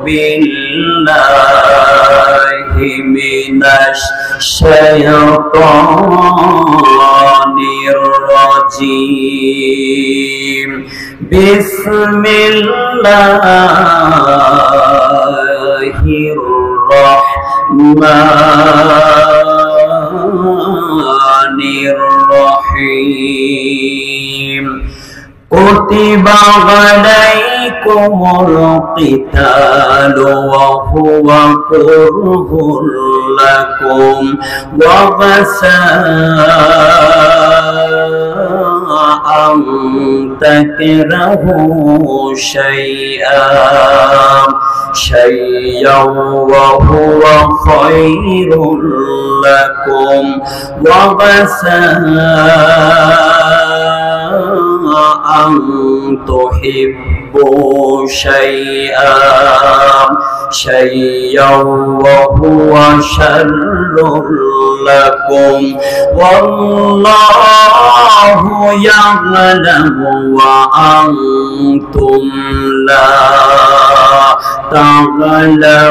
বিল্লাহি মিনাশ শাইতানির রাজিম বিসমিল্লাহির রহমানির রহিম কুতিবা আলাইকুমুল কিতালু ওয়া হুয়া কুরহুল লাকুম ওয়া আসা আন তাকরাহু শাইআন ওয়া হুয়া খায়রুল লাকুম ওয়া আসা أن تحبوا شيئا وهو شر لكم والله يعلم وأنتم لا تعلمون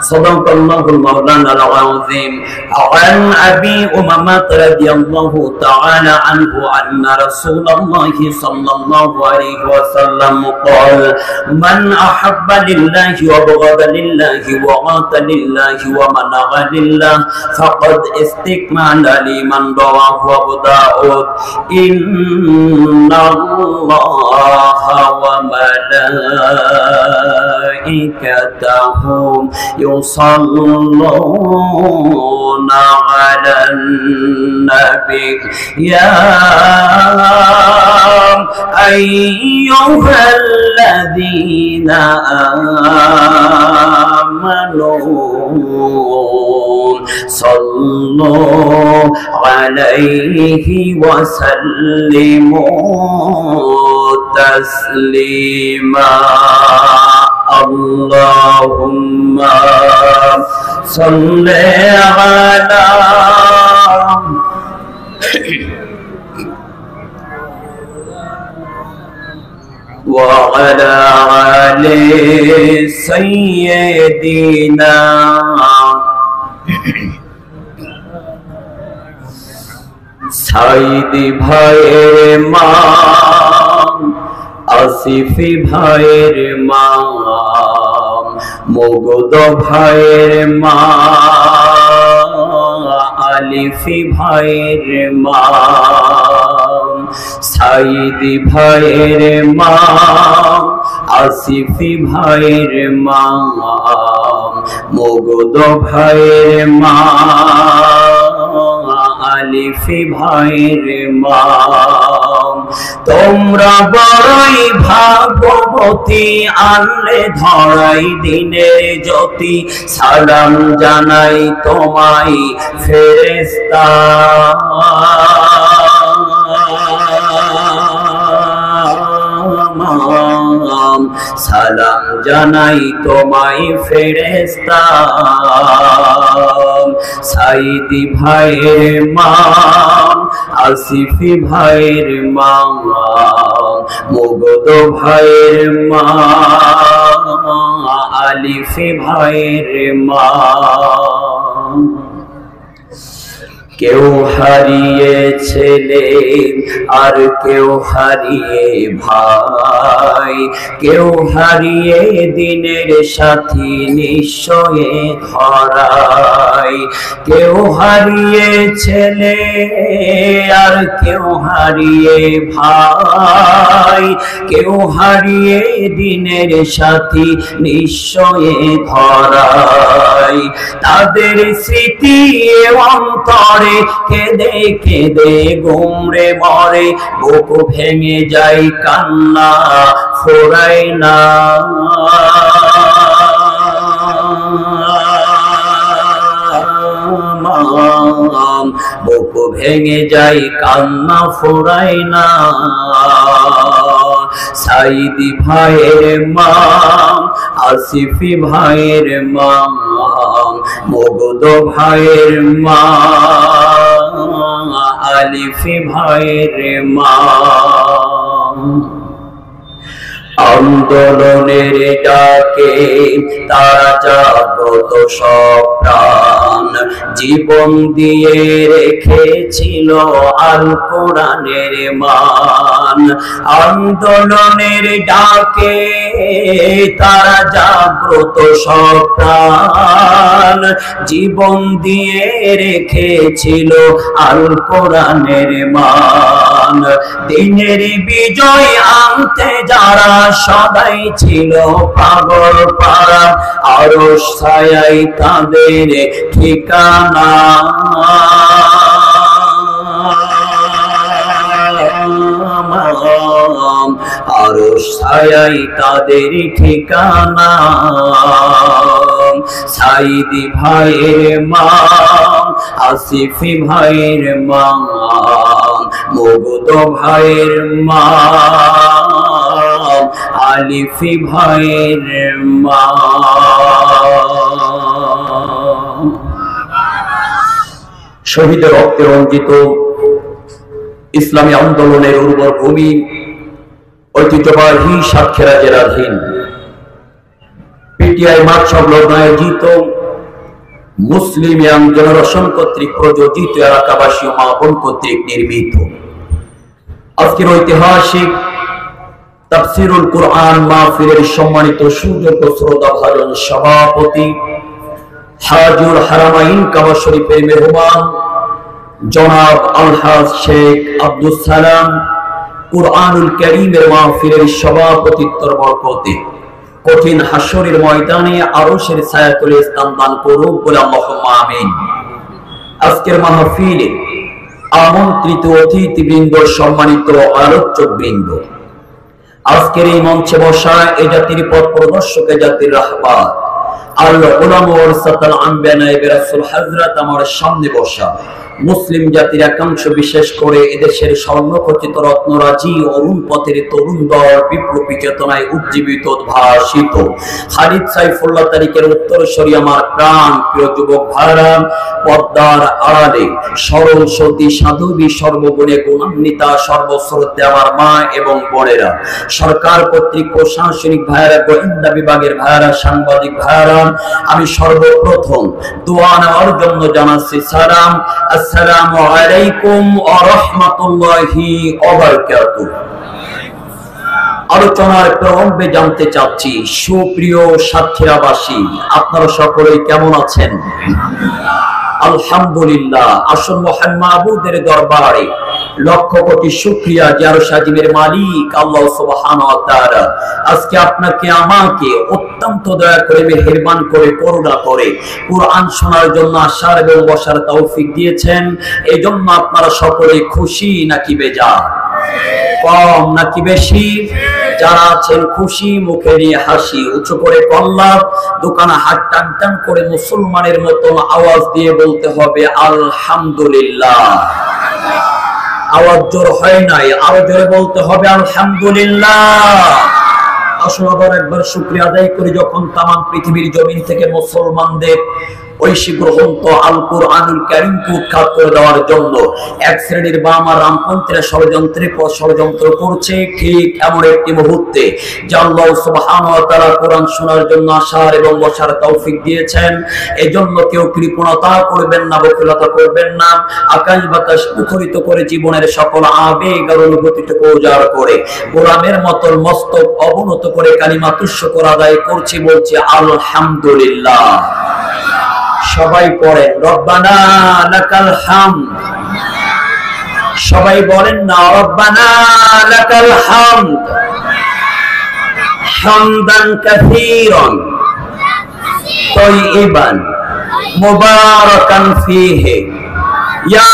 صدق الله المولانا العظيم. عن أبي أمامة رضي الله تعالى عنه أن رسول الله صلى الله عليه وسلم قال من أحب لله وبغض لله وعاد لله ومنع لله فقد استكمل لمن رواه أبو داود إن الله وملائكته يصلون على النبي يا أيها الذين آمنوا صلوا عليه وسلموا تسليما اللهم صل على وعلى آل سيدنا সাইদি ভাইয়ের মা আসিফি ভাইয়ের মা মুগদ ভাইয়ের মা আলিফি ভাইয়ের মা সাইদি ভাইয়ের মা আসিফি ভাইয়ের মা মুগদ ভাইয়ের মা আলিফি ভাইয়ের মা তোমরা বড়ই ভাগ্যবতী আনলে ধরাই দিনের জ্যোতি সালাম জানাই তোমায় ফেরেশতা সালাম জানাই তোমায় ফেরেশতা সাইদি ভাইয়ের মা আসিফি ভাইয়ের মা মুগদ ভাইয়ের মা আলিফি ভাইয়ের মা কেউ হারিয়ে ছেলে আর কেউ হারিয়ে ভাই কেউ হারিয়ে দিনের সাথী নিশ্চয়ে ধরায় কেউ হারিয়ে ছেলে আর কেউ হারিয়ে ভাই কেউ হারিয়ে দিনের সাথী নিশ্চয়ে ধরায় তাদের স্মৃতি অন্তরে কেঁদে কেঁদে গুমরে মরে বুক ভেঙে যায় কান্না ফোরায় না বুক ভেঙে যায় কান্না ফোরায় না সাইদি ভাইয়ের মা আসিফি ভাইয়ের মা মুগ্ধ ভাইয়ের মা, আলিফি ভাইয়ের মা। আন্দোলনের ডাকে তারা জাগ্রত সব প্রাণ, জীবন দিয়ে রেখেছিল আল কোরআনের মান। আন্দোলনের ডাকে তারা জাগ্রত সব প্রাণ, জীবন দিয়ে রেখেছিল আল কোরআনের মান। দিনের বিজয় আনতে যারা সদাই ছিল পাগল পারা, আরশ ছায়ায় তাদের ঠিকানা। আরশ ছায়ায় তাদের ঠিকানা। সাইদি ভাইয়ের মা, আসিফি ভাইয়ের মা, মুগ্ধ ভাইয়ের মা, আলিফি ভাইয়ের মা। শহীদের রক্তে রঞ্জিত ইসলামী আন্দোলনের উর্বর ভূমি, ঐতিহ্যবাহী সাতক্ষীরা জেলাধীন পিটিআই মাঠ সংলগ্ন আয়োজিত মুসলিম ইয়াং জেনারেশন কর্তৃক প্রযোজিত, এলাকাবাসী ও মা বোন কর্তৃক নির্মিত আজকের ঐতিহাসিক তাফসীরুল কুরআন মাহফিলের সম্মানিত সুযোগ্য শ্রোতাভাজন সভাপতি, হাজুল হারামাইন কাবা শরীফের মেহমান জনাব আলহাজ শেখ আব্দুল সালাম, কুরআনুল কারীমের মাহফিলের সভাপতিত্বর বরকতে কঠিন হাসরের ময়দানে আরশের ছায়াতলে স্থান দান করুক বলে আল্লাহুম্মা আমিন। আজকের মাহফিলে আমন্ত্রিত অতিথিবৃন্দ, সম্মানিত আলোচকবৃন্দ, আজকের এই মঞ্চে বসা এ জাতির পথ প্রদর্শক, এ জাতির রাহবার আল উলামা ওয়ারাসাতুল আম্বিয়া নায়েবে রাসূল হযরত আমার সামনে বসা মুসলিম জাতির একাংশ, বিশেষ করে এদেশের স্বর্ণখচিত রত্নরাজি অরুণ পথের তরুণ দল, বিপ্লবী চেতনায় উজ্জীবিত উদ্ভাসিত খালিদ সাইফুল্লাহ তারিকের উত্তরসূরি আমার প্রাণ প্রিয় যুবক ভাইরা, পর্দার আড়ালে সরল সতী সাধবী, সর্বগুণে গুণান্বিতা, সর্বশ্রদ্ধে আমার মা এবং বোনেরা, সরকার কর্তৃক প্রশাসনিক ভাইরা, গোয়েন্দা বিভাগের ভাইরা, সাংবাদিক ভাইরা, আমি সর্বপ্রথম দোয়া নেওয়ার জন্য জানাচ্ছি সালাম। আসসালামু আলাইকুম ওয়া রাহমাতুল্লাহি ওয়া বারাকাতুহু। আলোচনার প্রারম্ভে জানতে চাচ্ছি, সুপ্রিয় সাতক্ষীরাবাসী, আপনারা সকলেই কেমন আছেন? আলহামদুলিল্লাহ। আসুন মহান মাবুদের দরবারে লক্ষ কোটি শুকরিয়া, যার সাজিমের মালিক আল্লাহ সুবহানাহু ওয়া তাআলা আজকে আপনাকে আমাকে অত্যন্ত দয়া করে, মেহেরবান করে, করুণা করে কুরআন শোনার জন্য আসার এবং বসার তৌফিক দিয়েছেন। এই জন্য আপনারা সকলে খুশি নাকি বেজার? কম নাকি বেশি? যারা আছেন খুশি, মুখে নিয়ে হাসি, উঁচু করে কল্লা, দোকানে হাত টান টান করে মুসলমানের মতন আওয়াজ দিয়ে বলতে হবে আলহামদুলিল্লাহ। আওয়াজ জোর হয় নাই, আরো জোরে বলতে হবে আলহামদুলিল্লাহ। আসুন আবার একবার শুকরিয়া আদায় করি, যখন তামাম পৃথিবীর জমিন থেকে মুসলমানদের ঐশী গ্রন্থ আল কুরআনুল কারীমকে উৎখাত করে দেওয়ার জন্য এক শ্রেণীর বাম আর রামপন্থীরা ষড়যন্ত্র করছে, ঠিক এমন একটি মুহূর্তে যে আল্লাহ সুবহানাহু ওয়া তাআলা কোরআন শোনার জন্য আসার এবং বসার তৌফিক দিয়েছেন। এজন্য কেউ কৃপণতা করবেন না, বকিলতা করবেন না। আকাশ বাতাস মুখরিত করে জীবনের সকল আবেগ আর অনুভূতিটুকু উজাড় করে গোলামের মতন মস্তক অবনত করে কালিমাতুশ শুকর আদায় করছি, বলছি আলহামদুলিল্লাহ। সবাই পড়েন রব্বানা লাকাল হামদ। সবাই বলেন না রব্বানা লাকাল হামদ হামদান কাসীরান তাইয়িবান মুবারাকান ফীহি ইয়া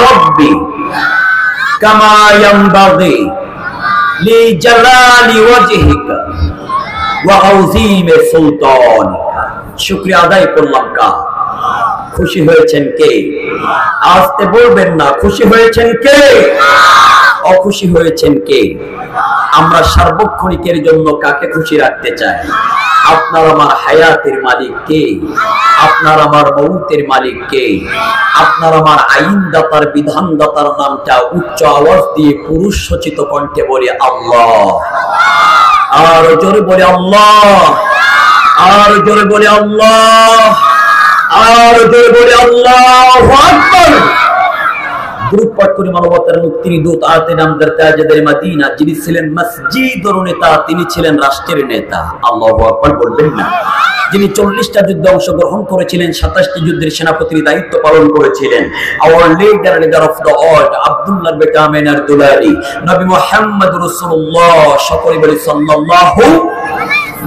রাব্বি কামা ইয়ানবাগি লি জালালি ওয়াজহিকা ওয়া আযীমি সুলতানিকা। শুকরিয়া আদায় করলাম। খুশি হয়েছেন কে? আসতে বলবেন না। খুশি হয়েছেন কে? অখুশি হয়েছেন কে? আমরা সার্বক্ষণিকের জন্য কাকে খুশি রাখতে চাই? আপনার আমার হায়াতের মালিক কে? আপনার আমার মৌতের মালিক কে? আপনার আমার আইনদাতার বিধানদাতার নামটা উচ্চ আওয়াজ দিয়ে পুরুষ সচিত কণ্ঠে বলে আল্লাহ। আর জোরে বলে আল্লাহ, আর জোরে বলে আল্লাহ, আর জোরে বলে আল্লাহু আকবার। দ্রুত পাঠ করি মানবতার মুক্তির দূত আতে নামদার তাজেদের মদিনা, যিনি ছিলেন মসজিদের নেতা, তিনি ছিলেন রাষ্ট্রের নেতা। আল্লাহু আকবার বলবেন না? যিনি 40টা যুদ্ধে অংশগ্রহণ করেছিলেন, 27টি যুদ্ধের সেনাপতির দায়িত্ব পালন করেছিলেন। Our leader, leader of the world, আব্দুল্লাহর বেটা আমিনার দুলারি, নবী মুহাম্মদ রাসূলুল্লাহ, সকলে বলি সাল্লাল্লাহু।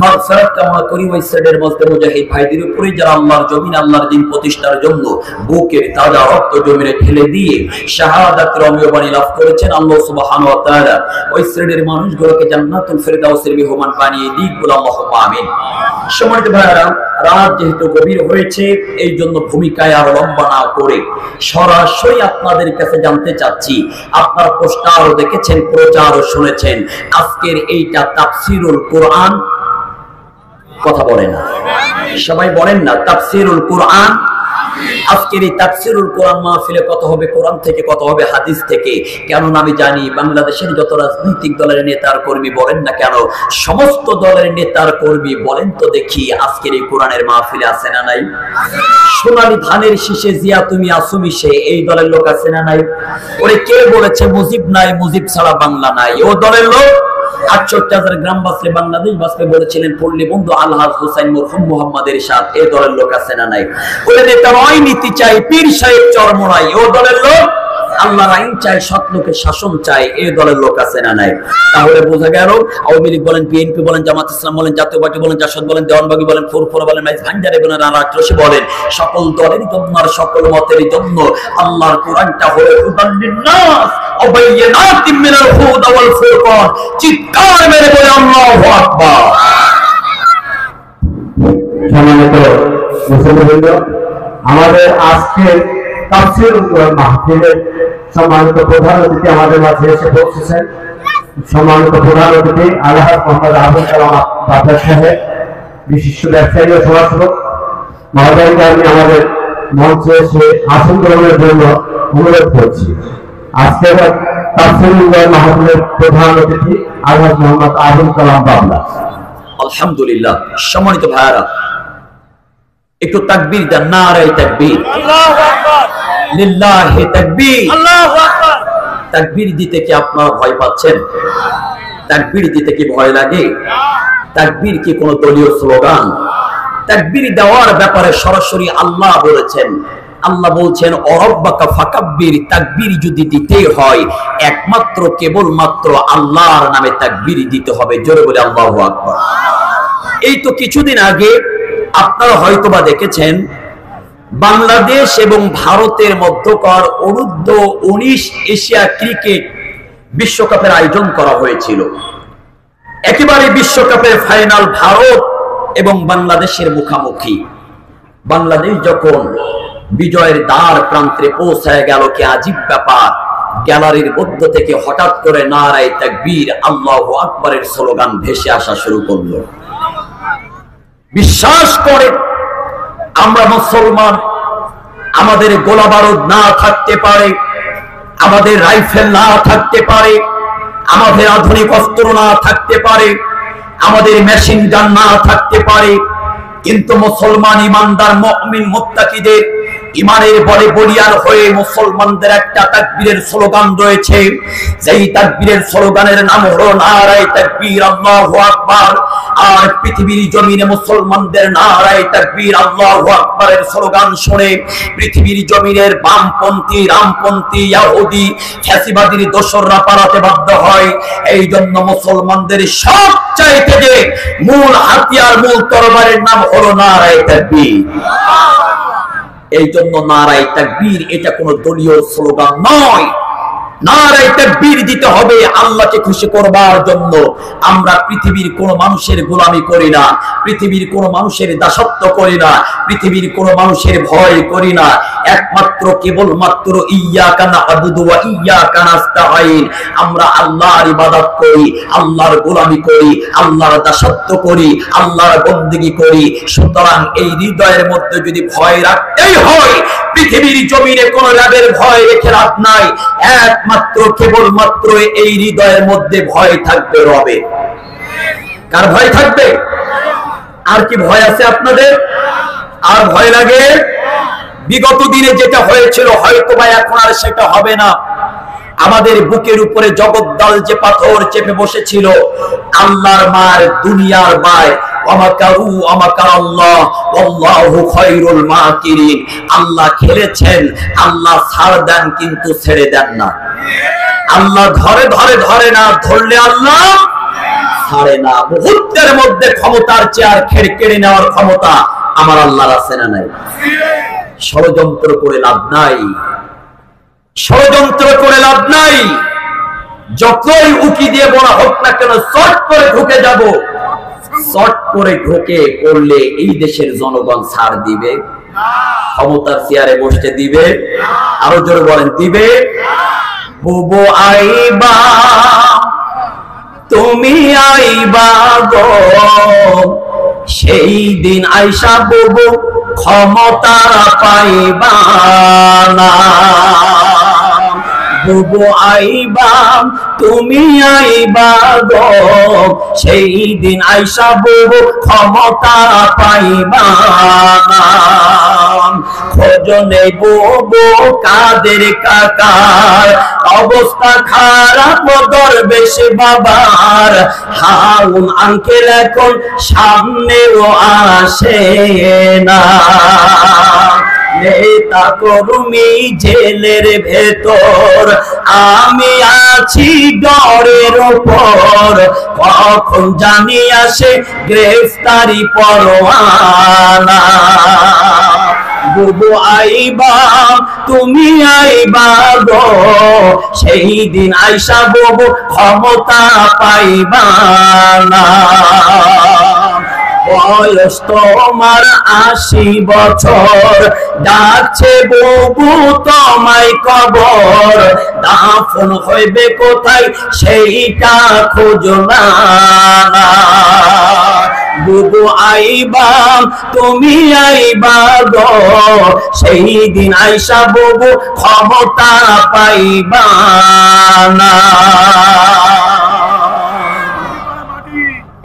মাগফিরাত কামনা করি ওই সাইডের মধ্যে মুজাহিদ ভাইদের উপরে যারা আল্লাহর জমিন, আল্লাহর দ্বীন প্রতিষ্ঠার জন্য বুকের তাজা রক্ত জমিনে ঢেলে দিয়ে শাহাদাতের অমীয় বাণী লাভ করেছেন আল্লাহ সুবহানাহু ওয়া তাআলা। ওই শ্রেণীর মানুষগুলোকে জান্নাতুল ফেরদাউসের মেহমান বানিয়ে দিক, বলে আল্লাহুম্মা আমিন। সম্মানিত ভাইরা, রাত যেহেতু গভীর হয়েছে, এই জন্য ভূমিকায় আর লম্বা না করে সরাসরি আপনাদের কাছে জানতে চাচ্ছি, আপনারা পোস্টারও দেখেছেন, প্রচারও শুনেছেন, আজকের এইটা তাফসীরুল কোরআন। কথা বলে না সবাই, বলেন না তাফসীরুল কোরআন। আজকের এই তাফসীরুল কোরআন মাহফিলে কত হবে কোরআন থেকে, কত হবে হাদিস থেকে। কেননা আমি জানি বাংলাদেশের যত রাজনৈতিক দলের নেতার কর্মী বলেন না কেন, সমস্ত দলের নেতার কর্মী বলেন তো দেখি, আজকের এই কোরআনের মাহফিলে আছে না নাই? সোনালী ধানের শীষে জিয়া তুমি আসুমি সে, এই দলের লোক আছে না নাই? ওরে কে বলেছে মুজিব নাই, মুজিব ছাড়া বাংলা নাই? ও দলের লোক। 68,000 গ্রাম বাঁচলে বাংলাদেশ বাঁচবে বলেছিলেন পল্লী বন্ধু আলহাজ হুসাইন মরহুম মুহাম্মাদের সাথে, এই দলের লোক আছে না নাই? ওরে নেতা নয় নীতি চাই, পীর সাহেব চরমরাই, ও দলের লোক। আল্লাহর আইন চাই, সৎ লোকের শাসন চাই, এই দলের লোক আছে না নাই? তাহলে বোঝা গেল, আওয়ামী লীগ বলেন, বিএনপি বলেন, জামাত ইসলাম বলেন, জাতীয় পার্টি বলেন, জাসদ বলেন, দেওয়ানবাগী বলেন, ফুরফুরা বলেন, মাইজ ভান্ডারি বলেন, আর আটরশি বলেন, সকল দলের জন্য আর সকল মতের জন্য আল্লাহর কোরআনটা হলো হুদাল লিন্নাস ওয়া বাইয়িনাতিম মিনাল হুদা ওয়াল ফুরকান। চিৎকার মেরে বলে আল্লাহু আকবার। সম্মানিত মুসলিমবৃন্দ, আমাদের আজকে তাফসীরুল কোরআন মাহফিলের সম্মানিত প্রধান অতিথি আমাদের মাঝে এসে পৌঁছেছেন। সম্মানিত প্রধান অতিথি আলহাজ মোহাম্মদ আবুল কালাম বাদশাহ সাহেব, বিশিষ্ট ব্যবসায়ী ও সমাজসেবক মহোদয়কে আমি আমাদের মঞ্চে এসে আসন গ্রহণের জন্য অনুরোধ করছি। আজকের তাফসীরুল কোরআন মাহফিলের প্রধান অতিথি আলহাজ মোহাম্মদ আবুল কালাম বাবলা। আলহামদুলিল্লাহ। সম্মানিত ভাইরা, একটু তাকবীর দেন, নারে তাকবীর, আল্লাহু আকবার, লিল্লাহি তাকবীর, আল্লাহু আকবার। তাকবীর দিতে কি আপনারা ভয় পাচ্ছেন? তাকবীর দিতে কি ভয় লাগে? তাকবীর কি কোনো দলীয় স্লোগান? তাকবীর দেওয়ার ব্যাপারে সরাসরি আল্লাহ বলেছেন। আল্লাহ বলছেন অরব্বাকা ফাকাব্বির, তাকবীর যদি দিতে হয় একমাত্র কেবলমাত্র আল্লাহর নামে তাকবীর দিতে হবে। জোরে বলে আল্লাহু আকবার। এই তো কিছুদিন আগে আপনারা হয়তোবা দেখেছেন, বাংলাদেশ এবং ভারতের মধ্যকার অনূর্ধ্ব-19 এশিয়া ক্রিকেট বিশ্বকাপের আয়োজন করা হয়েছিল। একেবারে বিশ্বকাপের ফাইনাল ভারত এবং বাংলাদেশের মুখোমুখি। বাংলাদেশ যখন বিজয়ের দ্বার প্রান্তে পৌঁছায় গেল, কি আজীব ব্যাপার, গ্যালারির মধ্য থেকে হঠাৎ করে নারায়ে তাকবীর, আল্লাহু আকবারের স্লোগান ভেসে আসা শুরু করলো। বিশ্বাস করে আমরা মুসলমান, আমাদের গোলা বারুদ না থাকতে পারে, আমাদের রাইফেল না থাকতে পারে, আমাদের আধুনিক অস্ত্র না থাকতে পারে, আমাদের মেশিন গান না থাকতে পারে, কিন্তু মুসলমান ইমানদার মুমিন মুত্তাকিদের ইমানের বলে বলিয়ান হয়ে মুসলমানদের একটা তাকবীরের স্লোগান রয়েছে। যেই তাকবীরের স্লোগানের নাম হলো নারায়ে তাকবীর, আল্লাহু আকবার। আর পৃথিবীর জমিনে মুসলমানদের নারায়ে তাকবীর, আল্লাহু আকবারের স্লোগান শুনে পৃথিবীর জমিনের বামপন্থী, রামপন্থী, ইহুদি, ফ্যাসিবাদীর দোসররা পালাতে বাধ্য হয়। এই জন্য মুসলমানদের সবচাইতে যে মূল হাতিয়ার, মূল তরবারের নাম হলো নারায়ে তাকবীর। এই জন্য নারায়ে তাকবীর এটা কোনো দলীয় স্লোগান নয়। নারায়ে তাকবীর দিতে হবে আল্লাহকে খুশি করবার জন্য। আমরা পৃথিবীর কোন মানুষের গোলামি করি না, পৃথিবীর কোন মানুষের দাসত্ব করি না, পৃথিবীর কোন মানুষের ভয় করি না। একমাত্র কেবলমাত্র ইয়্যাকা না'বুদু ওয়া ইয়্যাকা নাস্তাঈন, আমরা আল্লাহর ইবাদত করি, আল্লাহর গোলামি করি, আল্লাহর দাসত্ব করি, আল্লাহর বন্দেগী করি। সুতরাং এই হৃদয়ের মধ্যে যদি ভয় রাখতেই হয়, পৃথিবীর জমিনে কোন লাভের ভয় রেখে লাভ নাই, একমাত্র কেবলমাত্র এই হৃদয়ের মধ্যে ভয় থাকবে রবে। কার ভয় থাকবে? আর কি ভয় আছে আপনাদের? আর ভয় লাগে? বিগত দিনে যেটা হয়েছিল হয়তোবা এখন আর সেটা হবে না। আমাদের বুকের উপরে জগদ্দল যে পাথর চেপে বসেছিল, আল্লাহর মার, দুনিয়ার মার, ওয়ামাকারু ওয়ামাকারাল্লাহ ওয়াল্লাহু খায়রুল মাকিরিন। আল্লাহ খেলেছেন, আল্লাহ ছাড় দেন কিন্তু ছেড়ে দেন না। আল্লাহ ধরে ধরে ধরে না, ধরলে আল্লাহ ছাড়ে না। মুহূর্তের মধ্যে ক্ষমতার চেয়ার কেড়ে নেওয়ার ক্ষমতা আমার আল্লাহর আছে না নাই? ষড়যন্ত্র করে লাভ নাই, ষড়যন্ত্র করে লাভ নাই। যতই উকি দিয়ে বলা হোক না কেন, শর্ট করে ঢুকে যাব। শর্ট করে ঢুকে করলে এই দেশের জনগণ ছাড় দিবে? ক্ষমতার চেয়ারে বসতে দিবে? আরো জোরে বলেন, দিবে? বুবু আইবা, তুমি আইবা গো, সেই দিন আইসা বুবু ক্ষমতা পাইবা না। বুবু আইবা, তুমি আইবা গো, সেই দিন আইসা বুবু ক্ষমতা পাইবা না। খোঁজ নেই বুবু কাদের কাকার, অবস্থা খারাপ দরবেশ বাবার। হাউন আঙ্কেল এখন সামনেও আসে না। নেতা কর্মী জেলের ভেতর, আমি আছি ডরের ওপর। কখন জানি আসে গ্রেফতারি পরোয়ানা। বুবু আইবা, তুমি আইবা গো, সেই দিন আইসা বুবু ক্ষমতা পাইবা না। বয়স তোমার 80 বছর, ডাকছে বুবু তোমায় কবর। দাফন হইবে কোথায় সেইটা খোঁজো না। বুবু আইবা, তুমি আইবা গো, সেই দিন আইসা বুবু ক্ষমতা পাইবা না।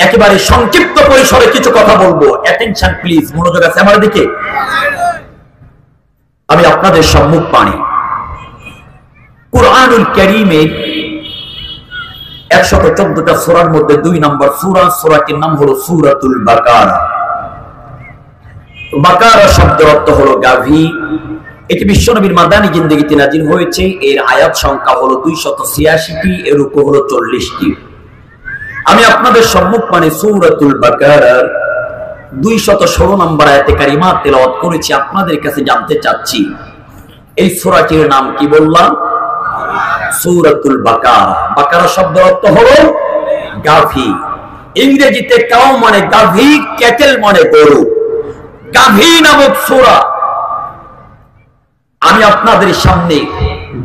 একেবারে সংক্ষিপ্ত পরিসরে কিছু কথা বলবো। অ্যাটেনশন প্লিজ, মনোযোগ আছে আমার দিকে। আমি আপনাদের সম্মুখ পানি কুরআনুল কারীমের 114টা সূরার মধ্যে 2 নম্বর সূরা, সূরাটির নাম হলো সূরাতুল বাকারা। বাকারা শব্দের অর্থ হলো গাভী। এটি বিশ্বনবীর মাদানী জিন্দেগিতে নাযিল হয়েছে। এর আয়াত সংখ্যা হলো 286টি, এর রুকু হলো 40টি। আমি আপনাদের সম্মুখ মানে সূরাতুল বাকারার 216 নম্বর আয়াতে কারিমা তেলাওয়াত করেছি। আপনাদের কাছে জানতে চাচ্ছি এই সূরাটির নাম কি বললাম? সূরাতুল বাকারা। বাকারা শব্দের অর্থ হলো গাভী। ইংরেজিতে কাউ মানে গাভী, ক্যাটেল মানে গরু। গাভী নামক সূরা আমি আপনাদের সামনে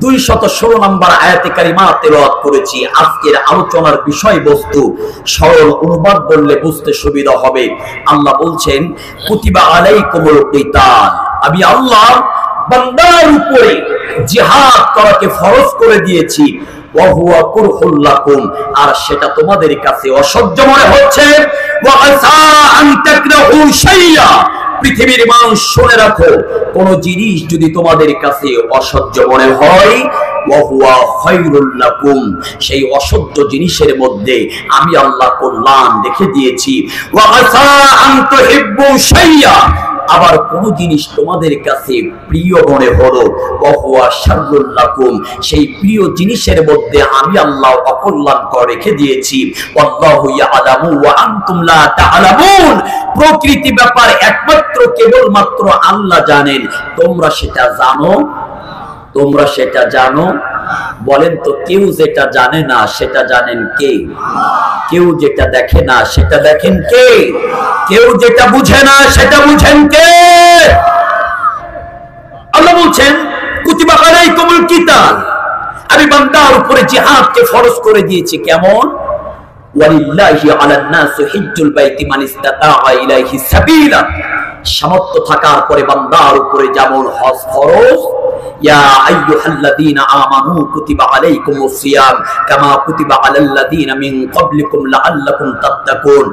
216 নম্বর আয়াতে কারিমা তেলাওয়াত করেছি। আজকের আলোচনার বিষয়বস্তু সরল অনুবাদ বললে বুঝতে সুবিধা হবে। আল্লাহ বলছেন, কুতিবা আলাইকুমুল কিতাল, আমি আল্লাহ বান্দার উপরে জিহাদ করাকে ফরজ করে দিয়েছি। ওয়া হুয়া কুরহুল লাকুম, আর সেটা তোমাদের কাছে অসহ্য মনে হচ্ছে। ওয়া আসা আন তাকরাহু শাইআ, পৃথিবীর মানুষ শুনে রাখো, কোন জিনিস যদি তোমাদের কাছে অসহ্য মনে হয়, ওয়া হুয়া খায়রুল লাকুম, সেই অসহ্য জিনিসের মধ্যে আমি আল্লাহ কল্যাণ রেখে দিয়েছি। ওয়া আসা আন তুহিব্বু শাইআ, আবার কোন জিনিস তোমাদের কাছে প্রিয় মনে হলো, ওয়া হুয়া শাররুল লাকুম, সেই প্রিয় জিনিসের মধ্যে আমি আল্লাহ অকল্যাণকর রেখে দিয়েছি। আল্লাহু ইয়ালামু ওয়া আনতুম লা তা'লামুন, প্রকৃতি ব্যাপার একমাত্র কেবলমাত্র আল্লাহ জানেন, তোমরা সেটা জানো? তোমরা সেটা জানো? বলেন তো, কেউ যেটা জানে না সেটা জানেন কে? কেউ যেটা দেখে না সেটা দেখেন কে? কেউ যেটা বুঝে না সেটা বুঝেন কে? আল্লাহ বলছেন বলছেন কুতিবা আলাইকুমুল কিতাল, আমি বান্দার উপরে জিহাদকে ফরজ করে দিয়েছি। কেমন? ওয়ালিল্লাহি আলান নাসি হিজ্জুল বাইতি মান ইসতাতাআ ইলাইহি সাবিলা, সামর্থ্য থাকার পরে বান্দার উপরে যেমন হজ ফরজ। ইয়া আইয়ুহাল্লাযীনা আমানু কুতিবা আলাইকুমুস সিয়াম কামা কুতিবা আলাল্লাযীনা মিন ক্বাবলিকুম লাআল্লাকুম তাত্তাকুন।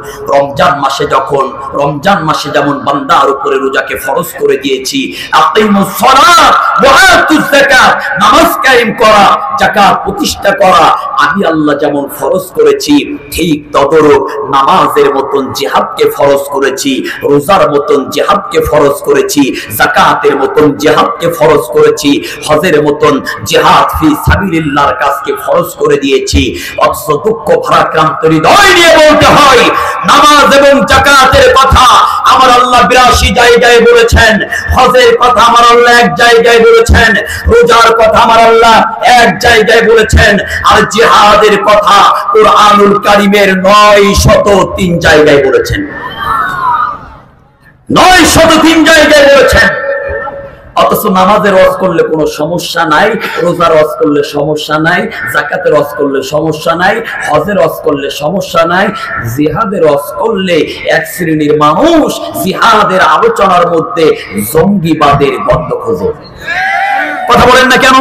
রমজান মাসে যেমন বান্দার উপরে রোজাকে ফরজ করে দিয়েছি, আকিমুস সালাত ওয়া আতুজ যাকাত, নামাজ কায়েম করা, যাকাত প্রতিষ্ঠা করা আমি আল্লাহ যেমন ফরজ করেছি, ঠিক তদরূপ নামাজের মতন জিহাদকে ফরজ করেছি, রোজার মতন জিহাদকে ফরজ করেছি, যাকাতের মতন জিহাদকে ফরজ করেছি, হজের মতন জিহাদ ফি সাবিলিল্লাহর কাজকে ফরজ করে দিয়েছি। অথচ দুঃখ ভারাক্রান্ত হৃদয় নিয়ে বলতে হয়, নামাজ এবং যাকাতের কথা আমার আল্লাহ 82 জায়গায় বলেছেন, হজের কথা আমার আল্লাহ এক জায়গায় বলেছেন, রোজার কথা আমার আল্লাহ এক জায়গায় বলেছেন, আর জিহাদের কথা কুরআনুল কারীমের 903 জায়গায় বলেছেন। 903 জায়গায় বলেছেন। অথচ নামাজের ওয়াজ করলে কোনো সমস্যা নাই, রোজার ওয়াজ করলে সমস্যা নাই, যাকাতের ওয়াজ করলে সমস্যা নাই, হজের ওয়াজ করলে সমস্যা নাই, জিহাদের ওয়াজ করলে এক শ্রেণীর মানুষ জিহাদের আলোচনার মধ্যে জঙ্গিবাদের গন্ধ খোঁজে। কথা বলেন না কেন?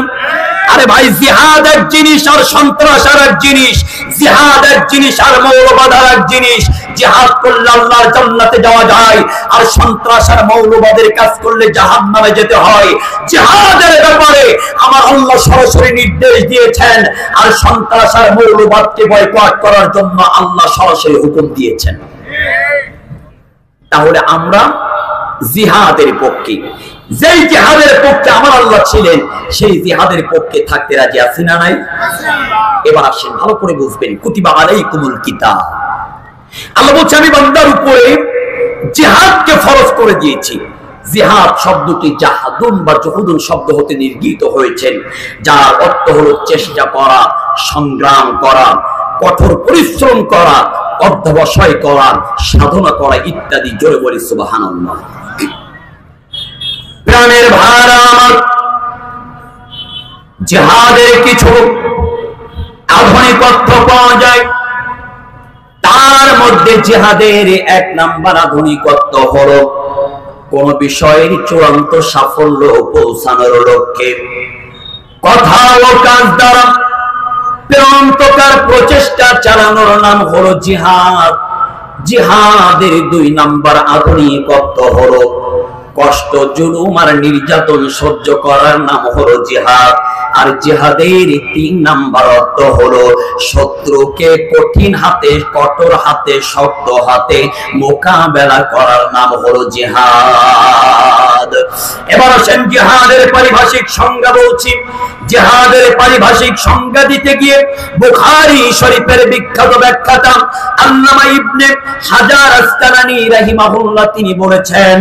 আরে ভাই, জিহাদ এক জিনিস আর সন্ত্রাস আর এক জিনিস, জিহাদ এক জিনিস আর মৌলবাদ আর এক জিনিস। জিহাদ করলে আল্লাহর জান্নাতে যাওয়া যায়, আর সন্ত্রাস আর মৌলবাদের কাজ করলে জাহান্নামে যেতে হয়। জিহাদের ব্যাপারে আমার আল্লাহ সরাসরি নির্দেশ দিয়েছেন, আর সন্ত্রাস আর মৌলবাদকে বয়কট করার জন্য আল্লাহ সরাসরি হুকুম দিয়েছেন। তাহলে আমরা জিহাদের পক্ষে, যেই জিহাদের পক্ষে আমার আল্লাহ ছিলেন সেই জিহাদের পক্ষে থাকতে রাজি আছি না নাই? এবার আসেন ভালো করে বুঝবেন, কুতিবা আলাইকুমুল কিতাল, আল্লাহ বলছে আমি বান্দার উপরে জিহাদকে ফরজ করে দিয়েছি। জিহাদ শব্দটি জাহাদুন বা জুহুদুন শব্দ হতে নির্গিত হয়েছেন, যার অর্থ হলো চেষ্টা করা, সংগ্রাম করা, কঠোর পরিশ্রম করা, অধ্যবসায় করা, সাধনা করা ইত্যাদি। জোরে বলি সুবহানাল্লাহ। প্রাণের ভাড়া আমার, জিহাদের কিছু আধুনিকত্ব পাওয়া যায়, তার মধ্যে জিহাদের এক নাম্বার আধুনিকত্ব হলো কোন বিষয়ের চূড়ান্ত সাফল্য পৌঁছানোর লক্ষ্যে কথা ও কাজ দ্বারা প্রান্তকার প্রচেষ্টা চালানোর নাম হলো জিহাদ। জিহাদের 2 নাম্বার আধুনিকত্ব হলো কষ্ট, জুলুম আর নির্যাতন সহ্য করার নাম হলো জিহাদ। আর জিহাদের 3 নাম্বার অর্থ হলো শত্রুকে কঠিন হাতে, কঠোর হাতে, শক্ত হাতে মোকাবেলা করার নাম হলো জিহাদ। এবার আসেন জিহাদের পারিভাষিক সংজ্ঞা বলছি। জিহাদের পারিভাষিক সংজ্ঞা দিতে গিয়ে বুখারী শরীফের বিখ্যাত ব্যাখ্যাতা আল্লামা ইবনে হাজার আসকালানী রাহিমাহুল্লাহ তিনি বলেছেন,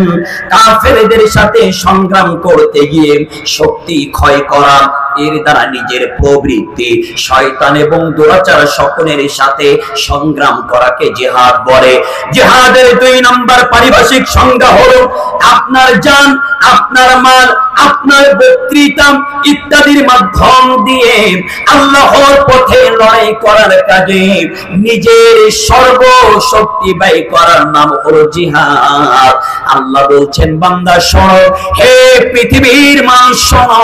কাফেরদের সাথে সংগ্রাম করতে গিয়ে শক্তি ক্ষয় করা, এর দ্বারা নিজের প্রবৃত্তি, শয়তান এবং দুরাচার সকলের সাথে সংগ্রাম করাকে জিহাদ বলে। জিহাদের 2 নাম্বার পারিভাষিক সংজ্ঞা হলো আপনার জান, আপনার মাল, আপনার বক্তৃতা ইত্যাদির মাধ্যম দিয়ে আল্লাহর পথে লড়াই করার কাজে নিজের সর্বশক্তি ব্যয় করার নাম হলো জিহাদ। আল্লাহ বলছেন, বান্দা শোনো, হে পৃথিবীর মানুষ শোনো,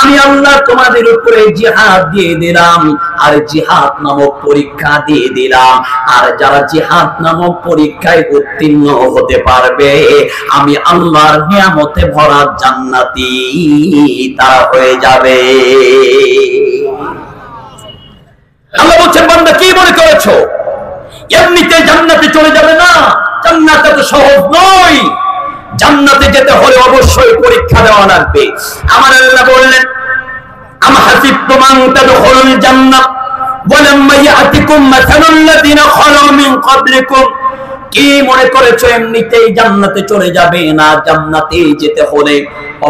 আমি আল্লাহ তোমাদের উপরে জিহাদ দিয়ে দিলাম, আর জিহাদ নামক পরীক্ষা দিয়ে দিলাম। আর যারা জিহাদ নামক পরীক্ষায় উত্তীর্ণ হতে পারবে, আমি আল্লাহর নিয়ামতে ভরা জান্নাতি তারা হয়ে যাবে। আল্লাহ বলছেন, বান্দা কি মনে করেছো এমনিতে জান্নাতে চলে যাবে না? জান্নাত এত সহজ নয়। জান্নাতে যেতে হলে অবশ্যই পরীক্ষা দেওয়া লাগবে। আমার আল্লাহ বললেন, আম হাসিবতুম আন তাদখুলুল জান্নাহ ওয়ালাম্মা ইয়াতিকুম মাসালুল লাযিনা খালু মিন ক্বাবলিকুম কি মনে করেছো এমনিতেই জান্নাতে চলে যাবে? না, জান্নাতে যেতে হলে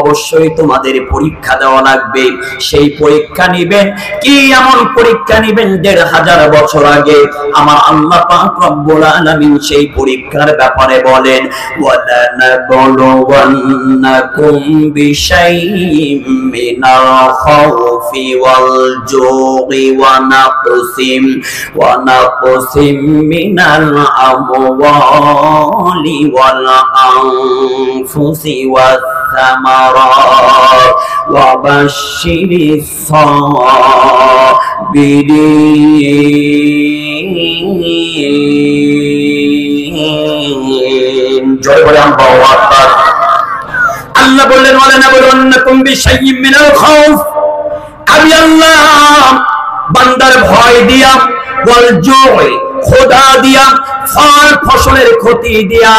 অবশ্যই তোমাদের পরীক্ষা দেওয়া লাগবে। সেই পরীক্ষা নিবেন কি? এমন পরীক্ষা নিবেন ১৫০০ বছর আগে আমার আল্লাহ পাক রব্বুল আলামিন সেই পরীক্ষার ব্যাপারে বলেন, ওয়ালা নাবলুওয়ান্নাকুম বিশাইইম মিনাল খাউফি ওয়াল জুই ওয়া নাকসিম মিনাল আমওয়ালি ওয়াল আনফুসি ওয়াস الثمرات وبشر الصابرين জয় বলে আল্লাহু আকবার। আল্লাহ বললেন ওয়ালা নাবলুওয়ান্নাকুম বিশাইইম মিনাল খাউফ, আমি আল্লাহ বান্দার ভয় দিয়া, ওয়াল জুই খোদা দিয়া, ফল ফসলের ক্ষতি দিয়া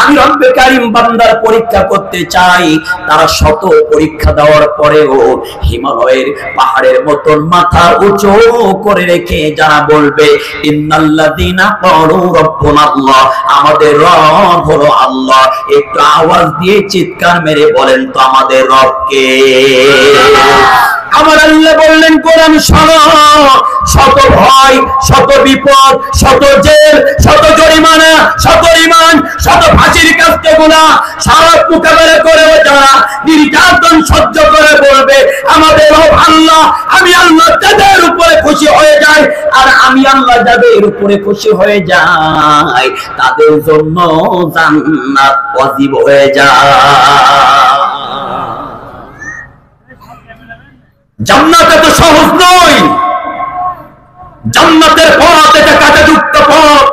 আমি রব্বে কারীম বান্দার পরীক্ষা করতে চাই। তারা শত পরীক্ষা দেওয়ার পরেও হিমালয়ের পাহাড়ের মতন মাথা উঁচু করে রেখে যারা বলবে ইন্নাল্লাযীনা ক্বালু রাব্বুনাল্লাহ, আমাদের রব হলো আল্লাহ, একটু আওয়াজ দিয়ে চিৎকার মেরে বলেন তো আমাদের রব কে? আমার আল্লাহ বললেন কোরআন শোনো, শত ভয়, শত বিপদ, শত জেল, শত জরিমানা, শত রিমান্ড, শত ফাঁসির কাস্টগুলা সব মোকাবেলা করে যারা নির্যাতন সহ্য করে বলবে আমাদের রব আল্লাহ, আমি আল্লাহ যাদের উপরে খুশি হয়ে যাই, আর আমি আল্লাহ যাদের উপরে খুশি হয়ে যাই তাদের জন্য জান্নাত ওয়াজিব হয়ে যায়। জান্নাত এত সহজ নয়। জান্নাতের পথ এটা কাঁটাযুক্ত পথ,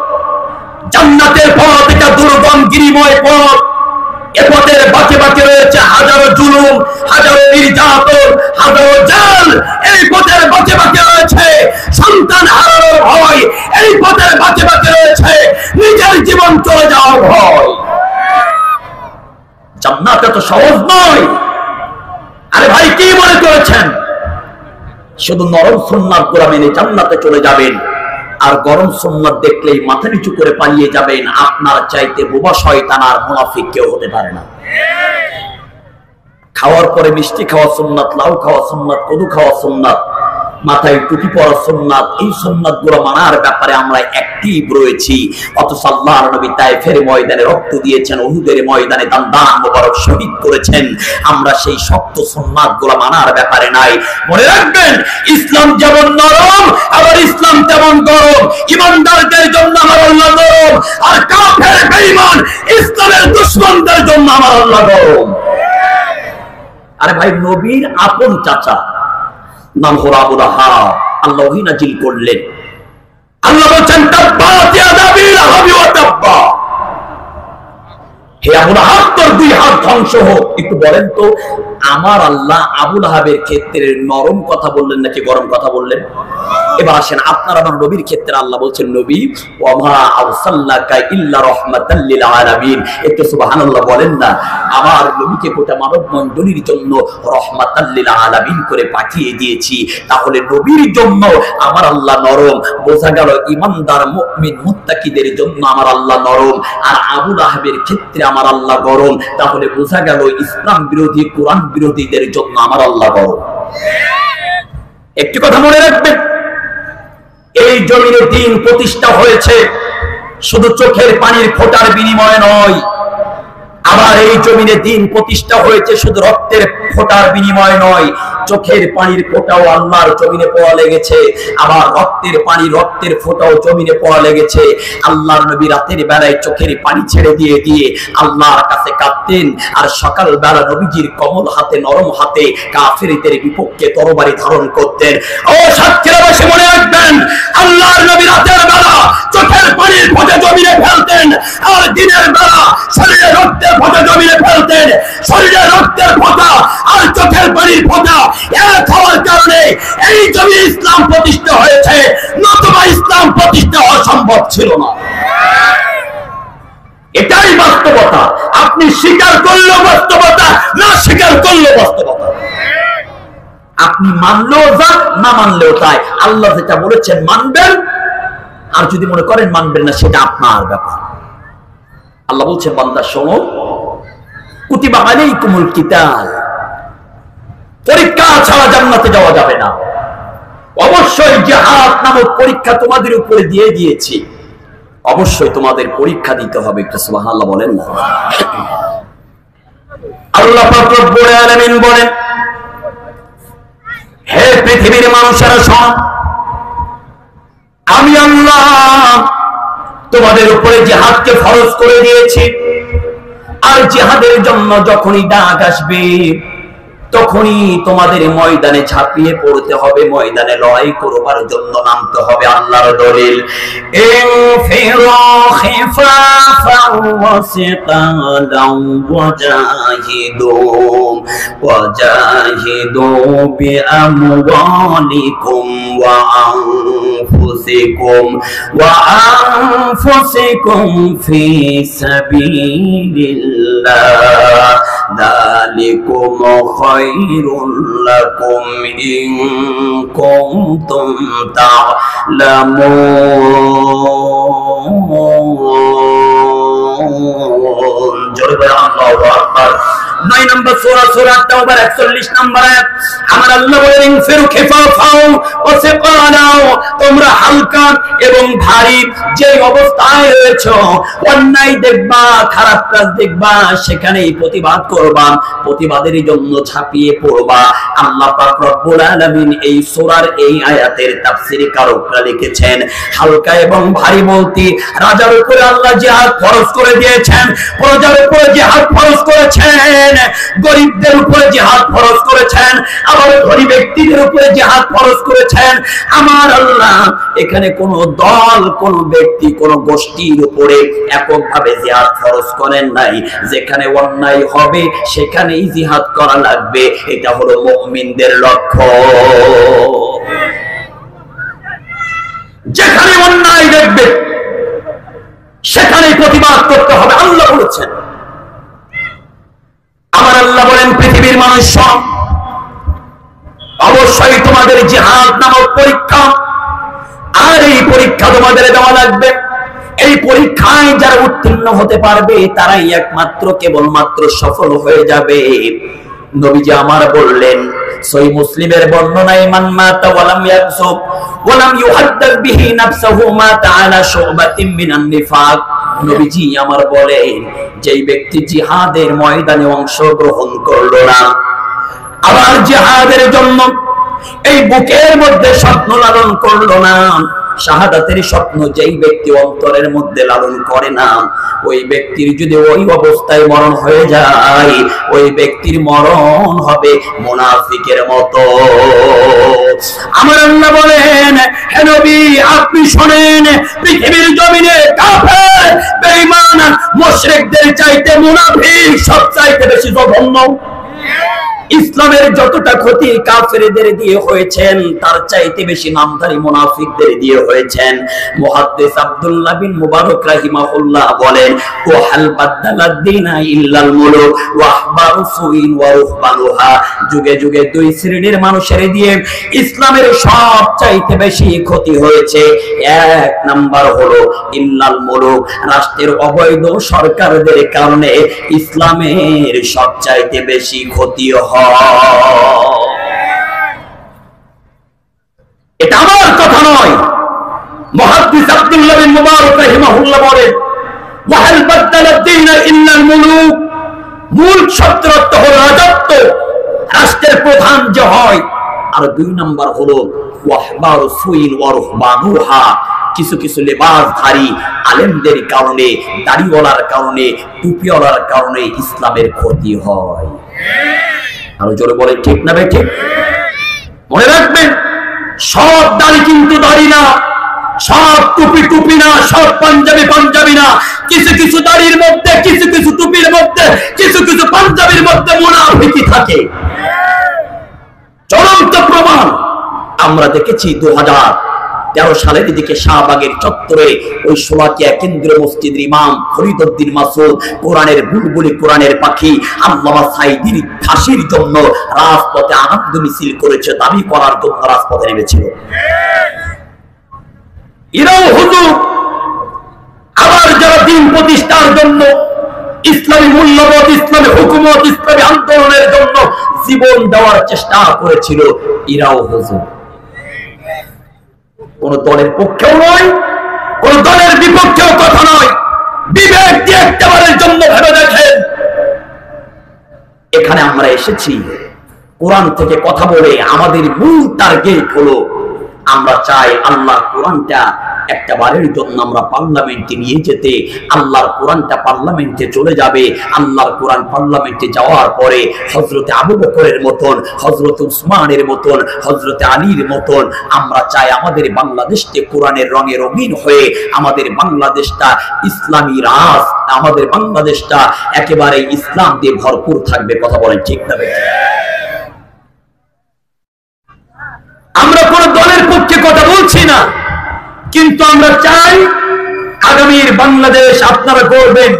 জান্নাতের পথ এটা দুর্গম গিরিময় পথ। এ পথের বাঁকে বাঁকে রয়েছে হাজারো জুলুম, হাজারো নির্যাতন, হাজারো জেল। এই পথের বাঁকে বাঁকে রয়েছে সন্তান হারানোর ভয়, এই পথের বাঁকে বাঁকে রয়েছে নিজের জীবন চলে যাওয়ার ভয়। জান্নাত এত সহজ নয়। আরে ভাই কি মনে করেছেন শুধু নরম সুন্নাত গুলো মেনে জান্নাতে চলে যাবেন আর গরম সুন্নাত দেখলেই মাথা নিচু করে পালিয়ে যাবেন? আপনার চাইতে বোবা শয়তান আর মুনাফিক কেউ হতে পারে না। খাওয়ার পরে মিষ্টি খাওয়া সুন্নাত, লাউ খাওয়া সুন্নাত, কদু খাওয়া সুন্নাত, মাথায় টুপি পরা সুন্নাত, এই সুন্নাত গুলো মানার ব্যাপারে আমরা অ্যাক্টিভ রয়েছি। অথচ আল্লাহর নবী তায়েফের ময়দানে রক্ত দিয়েছেন, উহুদের ময়দানে দান মোবারক শহীদ করেছেন। আমরা সেই শক্ত সুন্নাত গুলো মানার ব্যাপারে নাই। মনে রাখবেন ইসলাম যেমন নরম আবার ইসলাম তেমন গরম। ইমানদারদের জন্য আমার আল্লাহ নরম, আর কাফের বেঈমান ইসলামের দুশমনদের জন্য আমার আল্লাহ গরম। আরে ভাই নবীর আপন চাচা নাম হলো আবু লাহাব, আল্লাহ ওহী নাযিল করলেন। আল্লাহ বলেন তাব্বাত ইয়াদা আবি লাহাবি ওয়া তাব্বা, হে আবু লাহাব তোর দুই হাত ধ্বংস হোক। একটু বলেন তো আমার আল্লাহ আবু লাহাবের ক্ষেত্রে নরম কথা বললেন নাকি গরম কথা বললেন? এবার আসেন আপনার আমার নবীর ক্ষেত্রে আল্লাহ বলছেন নবী ওয়া মা আরসালনাকা ইল্লা রাহমাতাল লিল আলামিন। একটু সুবহানাল্লাহ বলেন না। আমার নবীকে গোটা মানব মণ্ডলীর জন্য রাহমাতাল লিল আলামিন করে পাঠিয়ে দিয়েছি। তাহলে নবীর জন্য আমার আল্লাহ নরম, বোঝা গেল ঈমানদার মুমিন মুত্তাকিদের জন্য আমার আল্লাহ নরম, আর আবু লাহাবের ক্ষেত্রে আমার আল্লাহ গরম। তাহলে বোঝা গেল ইসলাম বিরোধী কোরআন বিরোধীদের জন্য আমার আল্লাহ গরম। একটি কথা মনে রাখবেন, এই জমিনে দ্বীন প্রতিষ্ঠা হয়েছে শুধু চোখের পানির ফোঁটার বিনিময়ে নয়, আবার এই জমিনে দ্বীন প্রতিষ্ঠা হয়েছে শুধু রক্তের ফোঁটার বিনিময়ে নয়। চোখের পানির ফোঁটাও আল্লাহর জমিনে পড়া লেগেছে, আবার রক্তের পানি রক্তের ফোঁটাও জমিনে পড়া লেগেছে। আল্লাহর নবী রাতের বেলায় চোখের পানি ছেড়ে দিয়ে দিয়ে আল্লাহর কাছে কাঁদতেন, আর সকাল বেলা নবীজির কমল হাতে নরম হাতে কাফেরদের বিপক্ষে তরবারি ধারণ করতেন। ও সাক্ষীরা বসে মনে রাখবেন, আল্লাহর নবী রাতের বেলা চোখের পানির ফোঁটা জমিনে ফেলতেন, আর দিনের বেলা শরীরে রক্তের ফোঁটা জমিনে ফেলতেন। শরীরে রক্তের ফোঁটা আর চোখের পানির ফোঁটা এক হওয়ার কারণে এই জমিনে ইসলাম প্রতিষ্ঠা হয়েছে, নতুবা ইসলাম প্রতিষ্ঠা হওয়া সম্ভব ছিল না। এটাই বাস্তবতা। আপনি স্বীকার করলেও বাস্তবতা, না স্বীকার করলেও বাস্তবতা। আপনি মানলেও যা, না মানলেও তাই। আল্লাহ যেটা বলেছেন মানবেন, আর যদি মনে করেন মানবেন না সেটা আপনার ব্যাপার। আল্লাহ বলছে বান্দা শোনো, কুতিবা আলাইকুমুল কিতাল, পরীক্ষা ছাড়া জান্নাতে যাওয়া যাবে না। অবশ্যই জিহাদ নামক পরীক্ষা তোমাদের উপরে দিয়ে দিয়েছি, অবশ্যই তোমাদের পরীক্ষা দিতে হবে। একটু সুবহানাল্লাহ বলেন না। আল্লাহ পাক রব্বুল আলামিন বলেন, হে পৃথিবীর মানুষেরা শোনো, আমি আল্লাহ তোমাদের উপরে জিহাদকে ফরজ করে দিয়েছি। আর জিহাদের জন্য যখনই ডাক আসবে তখনই তোমাদের ময়দানে ঝাঁপিয়ে পড়তে হবে, ময়দানে লড়াই করবার জন্য নামতে হবে। আল্লাহর দলিল, ইনফিরু খিফাফান ওয়া সিকালান ওয়াজাহিদু বিআমওয়ালিকুম ওয়া আনফুসিকুম ফি সাবিলিল্লাহ, যালিকুম খায়রুল লাকুম ইন কুনতুম তা'লামুন। জোরে বলে আল্লাহু আকবার। 9 নম্বর সূরা, সূরা তাওবার 41 নম্বর আয়াত। আমার আল্লাহ বলেন, ইনফিরু খিফাফাও ওয়া সিকালাও, তোমরা হালকা এবং ভারী যে অবস্থায় রয়েছো, অন্যায় দেখবা, খারাপ কাজ দেখবা, সেখানেই প্রতিবাদ করবা, প্রতিবাদের জন্য ঝাঁপিয়ে পড়বা। আল্লাহ পাক রব্বুল আলামিন এই সূরার এই আয়াতের তাফসীরে কারকরা লিখেছেন, হালকা এবং ভারী বলতে রাজার উপরে আল্লাহ জিহাদ ফরজ করে দিয়েছেন, প্রজার উপরে জিহাদ ফরজ করেছেন, গরিবদের উপরে জিহাদ ফরজ করেছেন, আবার ধনী ব্যক্তিদের উপরে জিহাদ ফরজ করেছেন। আমার আল্লাহ এখানে কোন দল, কোন ব্যক্তি, কোন গোষ্ঠীর উপরে এককভাবে জিহাদ ফরজ করেন নাই। যেখানে অন্যায় হবে সেখানেই জিহাদ করা লাগবে, এটা হলো মুমিনদের লক্ষ্য। যেখানে অন্যায় দেখবে সেখানেই প্রতিবাদ করতে হবে, আল্লাহ বলেছেন। আমার আল্লাহ বলেন, পৃথিবীর মানুষ অবশ্যই তোমাদের জিহাদ নামক পরীক্ষা, আর এই পরীক্ষা তোমাদের দেওয়া লাগবে। এই পরীক্ষায় যারা উত্তীর্ণ হতে পারবে তারাই একমাত্র কেবলমাত্র সফল হয়ে যাবে। নবীজি আমার বললেন, সহিহ মুসলিমের বর্ণনায়, মান মাতা ওয়ালাম ইয়াকসুব ওয়ালাম ইউহাদ্দাস বিহি নাফসুহু মাতা আলা শুবাতিন মিনান নিফাক। নবীজি আমার বলেন, যেই ব্যক্তি জিহাদের ময়দানে অংশগ্রহণ করলো না, আবার জিহাদের জন্য এই বুকের মধ্যে স্বপ্ন লালন করলো না, শাহাদাতের স্বপ্ন যেই ব্যক্তি অন্তরের মধ্যে লালন করে না, ওই ব্যক্তির যদি ওই অবস্থায় মরণ হয়ে যায়, ওই ব্যক্তির মরণ হবে মুনাফিকের মতো। আমার আল্লাহ বলেন, হে নবী আপনি শুনেন, পৃথিবীর জমিনে কাফের, বেঈমান, মুশরিকদের চাইতে মুনাফিক সবচাইতে বেশি জঘন্য। ইসলামের যতটা ক্ষতি কাফেরদের দিয়ে হয়েছেন, তার চাইতে বেশি নামধারী মুনাফিকদের দিয়ে হয়েছেন। মুহাদ্দিস আব্দুল্লাহ বিন মুবারক রাহিমাহুল্লাহ বলেন, ওয়া হাল বাদালাদ দীনা ইল্লাল মুলুক ওয়া আহবারু সুইন ওয়া রুহবানুহা। যুগে যুগে দুই শ্রেণীর মানুষের দিয়ে ইসলামের সব চাইতে বেশি ক্ষতি হয়েছে। এক নাম্বার হলো ইল্লাল মুলুক, রাষ্ট্রের অবৈধ সরকারদের কারণে ইসলামের সব চাইতে বেশি ক্ষতি হয়। এটা আমার কথা নয়, মুহাদ্দিস আব্দুল্লাহ বিন মুবারক রাহিমাহুল্লাহ বলেন, ওয়া হাল বাদালাদ দীনা ইল্লাল মুলুক, মূল শব্দের অর্থ হলো রাজত্ব, রাষ্ট্রের প্রধান যে হয়। আর দুই নাম্বার হলো ওয়াহবারু সুইন ওয়া রুহবানুহা, কিছু কিছু লেবাসধারী আলেমদের কারণে, দাড়িওয়ালার কারণে, টুপিওয়ালার কারণে ইসলামের ক্ষতি হয়। আরো জোরে বলে ঠিক না ভাই? ঠিক। মনে রাখবেন, সব দাড়ি কিন্তু দাড়ি না, সব টুপি টুপি না, সব পাঞ্জাবি পাঞ্জাবি না। কিছু কিছু দাড়ির মধ্যে, কিছু কিছু টুপির মধ্যে, কিছু কিছু পাঞ্জাবির মধ্যে মুনাফিকি থাকে। চলন্ত প্রমাণ আমরা দেখেছি 2013 সালের দিকে শাহবাগের চত্বরে ওই শোলাকিয়া কেন্দ্রীয় মসজিদের ইমাম ফরিদউদ্দিন মাসুদ কোরআনের বুলবুলি, কোরআনের পাখি আল্লামা সাঈদীর ফাঁসির জন্য রাজপথে আনন্দ মিছিল করেছে, দাবি করার জন্য রাজপথে নেমেছিল। এরাও হুজুর, আবার যারা দিন প্রতিষ্ঠার জন্য, ইসলামী মূল্যবোধ, ইসলামী হুকুমত, ইসলামী আন্দোলনের জন্য জীবন দেওয়ার চেষ্টা করেছিল, এরাও হুজুর। কোন দলের পক্ষেও নয়, কোন দলের বিপক্ষেও কথা নয়। বিবেক দিয়ে একবারের জন্য ভেবে দেখেন, এখানে আমরা এসেছি কোরআন থেকে কথা বলে। আমাদের মূল টার্গেট হলো আমরা চাই আল্লাহর কোরআনটা একটা বারের জন্য আমরা পার্লামেন্টে নিয়ে যেতে। আল্লাহর কোরআনটা পার্লামেন্টে চলে যাবে। আল্লাহর কোরআন পার্লামেন্টে যাওয়ার পরে হযরতে আবু বকরের মতন, হযরতে উসমানের মতন, হযরতে আলীর মতন আমরা চাই আমাদের বাংলাদেশকে কোরআনের রঙে রঙিন হয়ে আমাদের বাংলাদেশটা ইসলামী রাজ, আমাদের বাংলাদেশটা একেবারে ইসলাম দিয়ে ভরপুর থাকবে। কথা বলেন ঠিক না? আমরা কোন দলের পক্ষে কথা বলছি না, কিন্তু আমরা চাই আগামীর বাংলাদেশ আপনারা করবেন।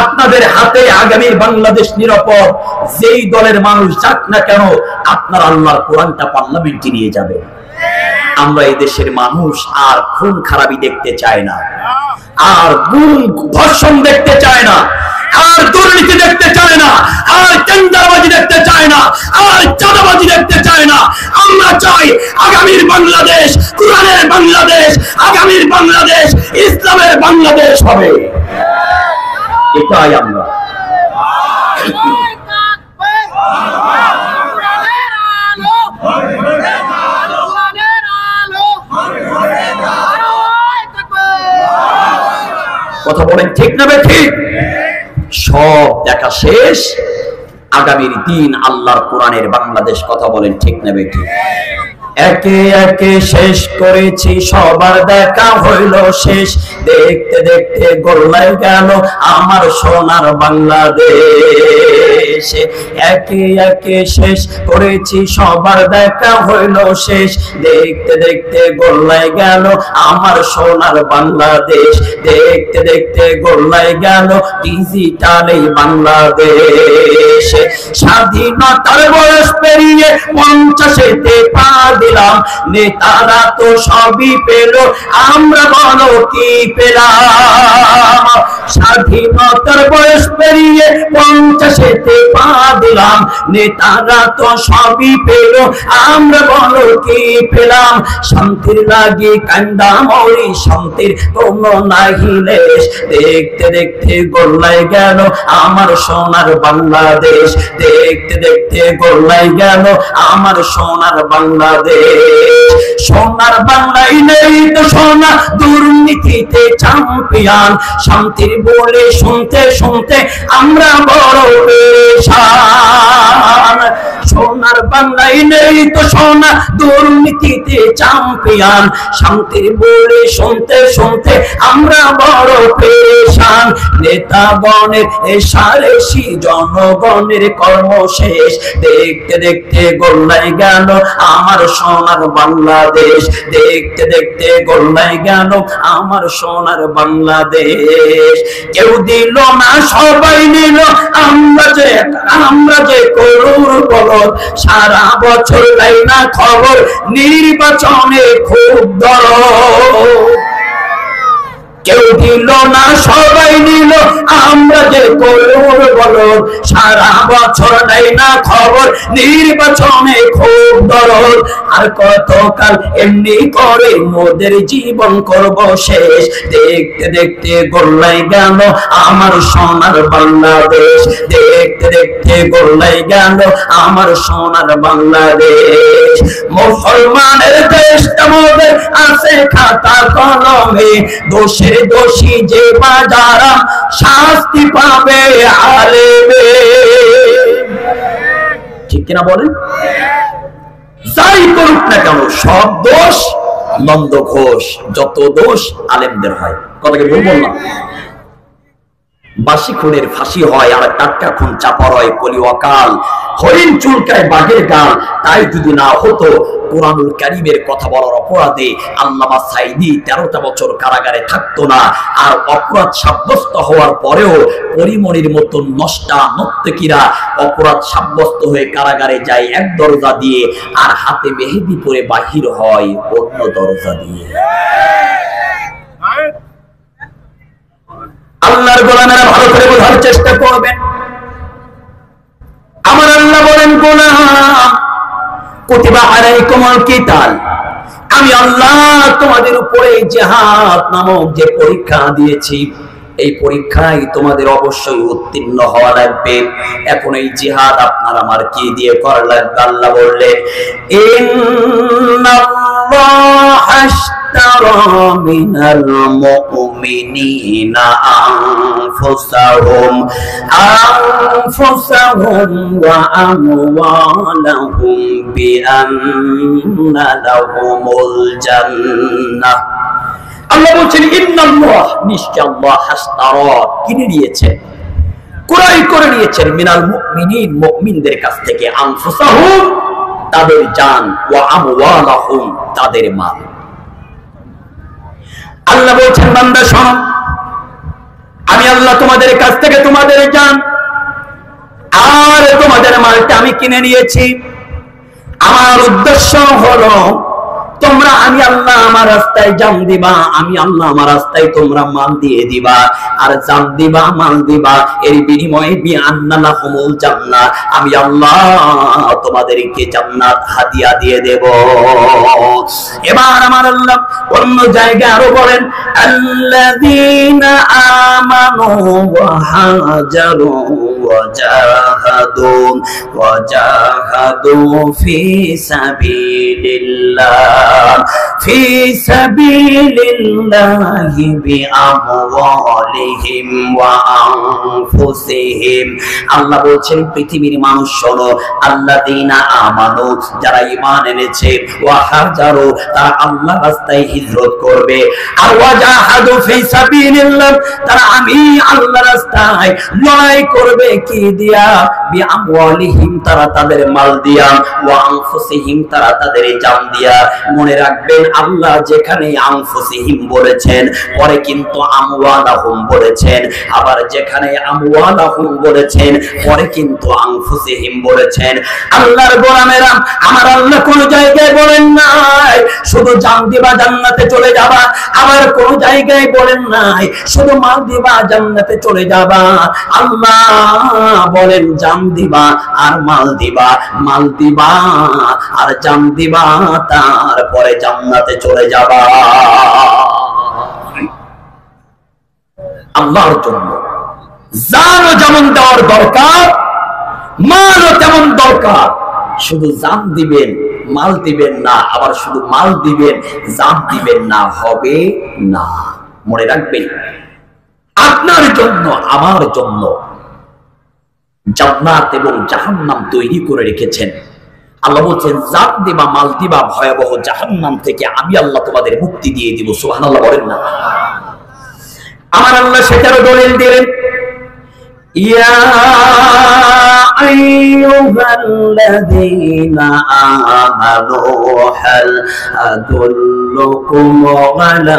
আপনাদের হাতে আগামীর বাংলাদেশ নিরাপদ। যেই দলের মানুষ যাক না কেন, আপনারা আল্লাহর কোরআনটা পার্লামেন্টে নিয়ে যাবেন। আমরা এই দেশের মানুষ আর খুন খারাপি দেখতে চায় না, আর গুম ধর্ষণ দেখতে চায় না, আর দুর্নীতি দেখতে চায় না, আর টেন্ডারবাজি দেখতে চায় না, আর চাঁদাবাজি দেখতে চায় না। আমরা চাই আগামীর বাংলাদেশ কোরআনের বাংলাদেশ, আগামীর বাংলাদেশ ইসলামের বাংলাদেশ হবে। এটাই আমরা। কথা বলেন ঠিক না ঠিক? সব দেখা শেষ, আগামীর দিন আল্লাহর কোরআনের বাংলাদেশ। কথা বলেন ঠিক না ঠিক? একে একে শেষ করেছি, সবার দেখা হইল শেষ। দেখতে দেখতে গোল্লায় গেল আমার সোনার বাংলাদেশ। একে একে শেষ করেছি, সবার দেখা হইল শেষ। দেখতে দেখতে গোল্লায় গেল আমার সোনার বাংলাদেশ। দেখতে দেখতে গোল্লায় গেল ডিজিটাল বাংলাদেশ। স্বাধীনতার বয়স পেরিয়ে 50-তে পা দিলাম, নেতারা তো সবই পেল, আমরা বলো কি পেলাম? স্বাধীনতার বয়স পেরিয়ে 50-তে পা দিলাম, নেতারা তো সবই পেল, আমরা বলো কি পেলাম? শান্তির লাগি কান্দা মরি, শান্তির কোনো নাহি লেশ। দেখতে দেখতে গোল্লায় গেল আমার সোনার বাংলাদেশ। দেখতে দেখতে গোল্লায় গেল আমার সোনার বাংলাদেশ। সোনার বাংলায় নেই তো সোনা, দুর্নীতিতে চ্যাম্পিয়ন। শান্তির বলে শুনতে শুনতে আমরা বড় পেরেশান। সোনার বাংলায় নেই তো সোনা, দুর্নীতিতে চ্যাম্পিয়ন। শান্তির বলে শুনতে শুনতে আমরা বড় পেরেশান। নেতাগণের এসারেসি, জনগণের কর্ম শেষ। দেখতে দেখতে গোল্লায় গেল আমার সোনার বাংলাদেশ। দেখতে দেখতে গোল্লায় গেল আমার সোনার বাংলাদেশ। কেউ দিল না, সবাই নিল, আমরা যে করুর বলদ। সারা বছর লাই না খবর, নির্বাচনে খুব দরদ। কেউ দিল না, সবাই নিল, আমরা যে করুর বলদ। সারা বছর নাই না খবর, নির্বাচনে খুব দরদ। আর কতকাল এমনি করে মোদের জীবন করব শেষ। দেখতে দেখতে গোল্লায় গেল আমার সোনার বাংলাদেশ। দেখতে দেখতে গোল্লায় গেল আমার সোনার বাংলাদেশ। মুসলমানের দেশটা মোদের আছে খাতা কলমে, দোষে দোষী যে বাজারা শাস্তি পাবে আলেমে। ঠিক কিনা বলেন? যাই করুক না কেন, সব দোষ নন্দ ঘোষ, যত দোষ আলেমদের হয়। কথাকে ভুল বললাম? বাসি খুনের ফাঁসি হয়, আর টাটকা খুন চাপা হয় কলি অকাল। হরিণ চুলকায় বাঘের গাল। তাই যদি না হতো কুরআনুল কারীমের কথা বলার অপরাধে আল্লামা সাঈদী 13টা বছর কারাগারে থাকতো না। আর অপরাধ সাব্যস্ত হওয়ার পরেও পরিমণির মতো নষ্টা নর্তকীরা অপরাধ সাব্যস্ত হয়ে কারাগারে যায় এক দরজা দিয়ে, আর হাতে মেহেদি পরে বাহির হয় অন্য দরজা দিয়ে। আল্লাহর গোলামেরা ভালো করে বোঝার চেষ্টা করবেন। আমার আল্লাহ বলেন, গোলাম কুতিবা আলাইকুমুল কিতাল, আমি আল্লাহ তোমাদের উপরে জিহাদ নামক যে পরীক্ষা দিয়েছি, এই পরীক্ষায় তোমাদের অবশ্যই উত্তীর্ণ হওয়া লাগবে। এখন এই জিহাদ আপনার আমার কি দিয়ে করা লাগবে? আল্লাহ বললেন, ইন্নাল্লাহা আশতারা মিনাল মুমিনিনা আনফুসাহুম ওয়া আমওয়ালাহুম বিআন্না লাহুমুল জান্নাহ। আল্লাহ বলছেন, ইন্নাল্লাহ, নিশ্চয় আল্লাহ, হাসতারা, কিনে নিয়েছেন, ক্রয় করে নিয়েছেন, মিনাল মুমিনিন, মুমিনদের কাছ থেকে, আনফুসাহুম, তাদের জান, ওয়া আমওয়ালাহুম, তাদের মাল। আল্লাহ বলছেন, বান্দা শোনো, আমি আল্লাহ তোমাদের কাছ থেকে তোমাদের জান আর তোমাদের মালটা আমি কিনে নিয়েছি। আমার উদ্দেশ্য হলো তোমরা, আমি আল্লাহ আমার রাস্তায় জান দিবা, আমি আল্লাহ আমার রাস্তায় তোমরা মাল দিয়ে দিবা, আর জান দিবা, মাল দিবা, এর বিনিময়ে বিআন্না লাহুমুল জান্নাহ, আমি আল্লাহ তোমাদেরকে জান্নাত হাদিয়া দিয়ে দেব। এবার আমার আল্লাহ অন্য জায়গায় আরো বলেন, আল্লাযীনা আমানু ওয়া হাজারু ওয়া জাহাদু ফি সাবিলিল্লাহি বিআমওয়ালিহিম ওয়া আনফুসিহিম। আল্লাহ বলছেন, পৃথিবীর মানুষ শোনো, আল্লাযীনা আমানু, যারা ঈমান এনেছে, ওয়া হাজারু, তারা আল্লাহর রাস্তায় হিজরত করবে, আর ওয়া জাহাদু ফি সাবিলিল্লাহ, তারা আমি আল্লাহর রাস্তায় লড়াই করবে, কি দিয়া? বিআমওয়ালিহিম, তারা তাদের মাল দিয়া, ওয়া আনফুসিহিম, তারা তাদের জান দিয়া। মনে রাখবেন, আল্লাহ যেখানে আনফুসিহিম বলেছেন, পরে কিন্তু আমওয়ালাহুম বলেছেন, আবার যেখানে আমওয়ালাহুম বলেছেন, পরে কিন্তু আনফুসিহিম বলেছেন। আল্লাহর গোলামেরা, আমার আল্লাহ কোন জায়গায় বলেন নাই শুধু জান দিবা জান্নাতে চলে যাবা, আবার কোন জায়গায় বলেন নাই শুধু মাল দিবা জান্নাতে চলে যাবা। আল্লাহ বলেন, জান দিবা আর মাল দিবা, মাল দিবা আর জান দিবা, তারপরে জান্নাতে চলে যাবা। আল্লাহর জন্য জানও যেমন দেওয়ার দরকার, মালও তেমন দরকার। শুধু জান দিবেন, মাল দিবেন না, আবার শুধু মাল দিবেন, জান দিবেন না, হবে না। মনে রাখবেন, আপনার জন্য, আমার জন্য জান্নাত এবং জাহান্নাম তৈরি করে রেখেছেন। আল্লাহ বলছেন, জান দিবা, মাল দিবা, ভয়াবহ জাহান্নাম থেকে আমি আল্লাহ তোমাদের মুক্তি দিয়ে দিব। সুবহানাল্লাহ বলেন না? আমার আল্লাহ সেটারও দলিল দিলেন, ইয়া আইয়ুহাল্লাযীনা আমানু হাল আদুল্লুকুম আলা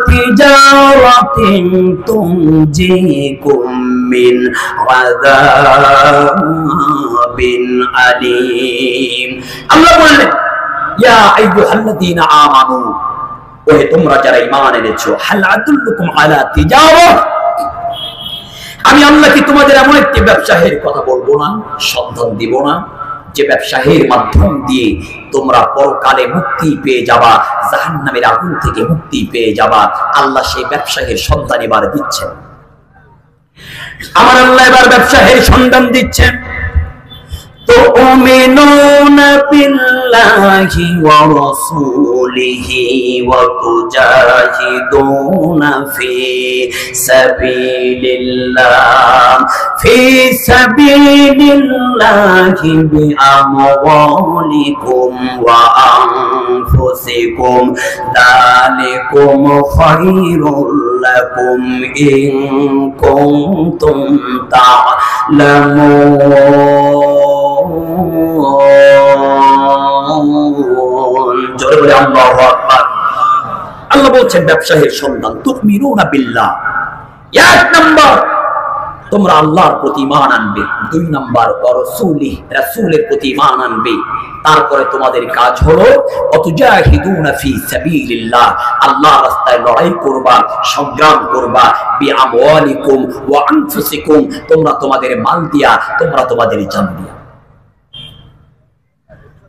তিজারাতিন তুনজিকুম মিন আযাবিন আলীম। আল্লাহ বললেন, ইয়া আইয়ুহাল্লাযীনা আমানু, ওহে তোমরা যারা ঈমান এনেছো, হাল আদুল্লুকুম আলা তিজারাহ, আমি আল্লাহ কি তোমাদের এমন একটি ব্যবসায়ের কথা বলবো না, সন্ধান দিব না, যে ব্যবসায়ের মাধ্যম দিয়ে তোমরা পরকালে মুক্তি পেয়ে যাবা, জাহান্নামের আগুন থেকে মুক্তি পেয়ে যাবা। আল্লাহ সেই ব্যবসায়ের সন্ধান এবার দিচ্ছেন। আমার আল্লাহ এবার ব্যবসায়ের সন্ধান দিচ্ছেন। تؤمنون بالله ورسوله وتجاهدون في سبيل الله بأموالكم وأنفسكم ذلكم خير لكم إن كنتم تعلمون। জোরে বলে আল্লাহু আকবার। আল্লাহ বলছেন ব্যবসায়ের সন্ধান, তুমিনুনা বিল্লাহ, এক নাম্বার তোমরা আল্লাহর প্রতি ঈমান আনবে। 2 নাম্বার রাসূলি, রাসূলের প্রতি ঈমান আনবে। তারপরে তোমাদের কাজ হলো অতুজাহিদুনা ফি সাবিলিল্লাহ, আল্লাহর রাস্তায় লড়াই করবা, সংগ্রাম করবা, বিআমওয়ালিকুম ওয়া আনফুসিকুম, তোমরা তোমাদের মাল দিয়া, তোমরা তোমাদের জান দিয়া।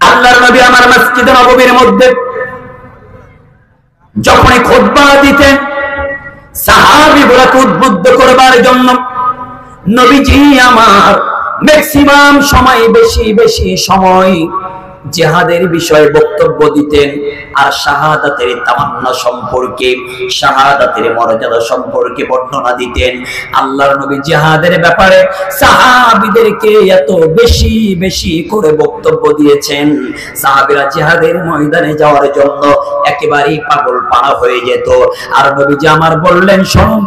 আল্লাহর নবী আমার মসজিদে নববীর মধ্যে যখনই খুতবা দিতেন সাহাবীগুলোকে উদ্বুদ্ধ করবার জন্য নবীজি আমার ম্যাক্সিমাম সময়, বেশি সময় জিহাদের বিষয়ে বক্তব্য দিতেন আর শাহাদাতের তামান্না সম্পর্কে, শাহাদাতের মর্যাদা সম্পর্কে বর্ণনা দিতেন। আল্লাহর নবী জিহাদের ব্যাপারে সাহাবীদেরকে এত বেশি করে বক্তব্য দিয়েছেন, সাহাবীরা জিহাদের ময়দানে যাওয়ার জন্য একেবারেই পাগল পাড়া হয়ে যেত। আর নবীজি আমার বললেন, শোনো,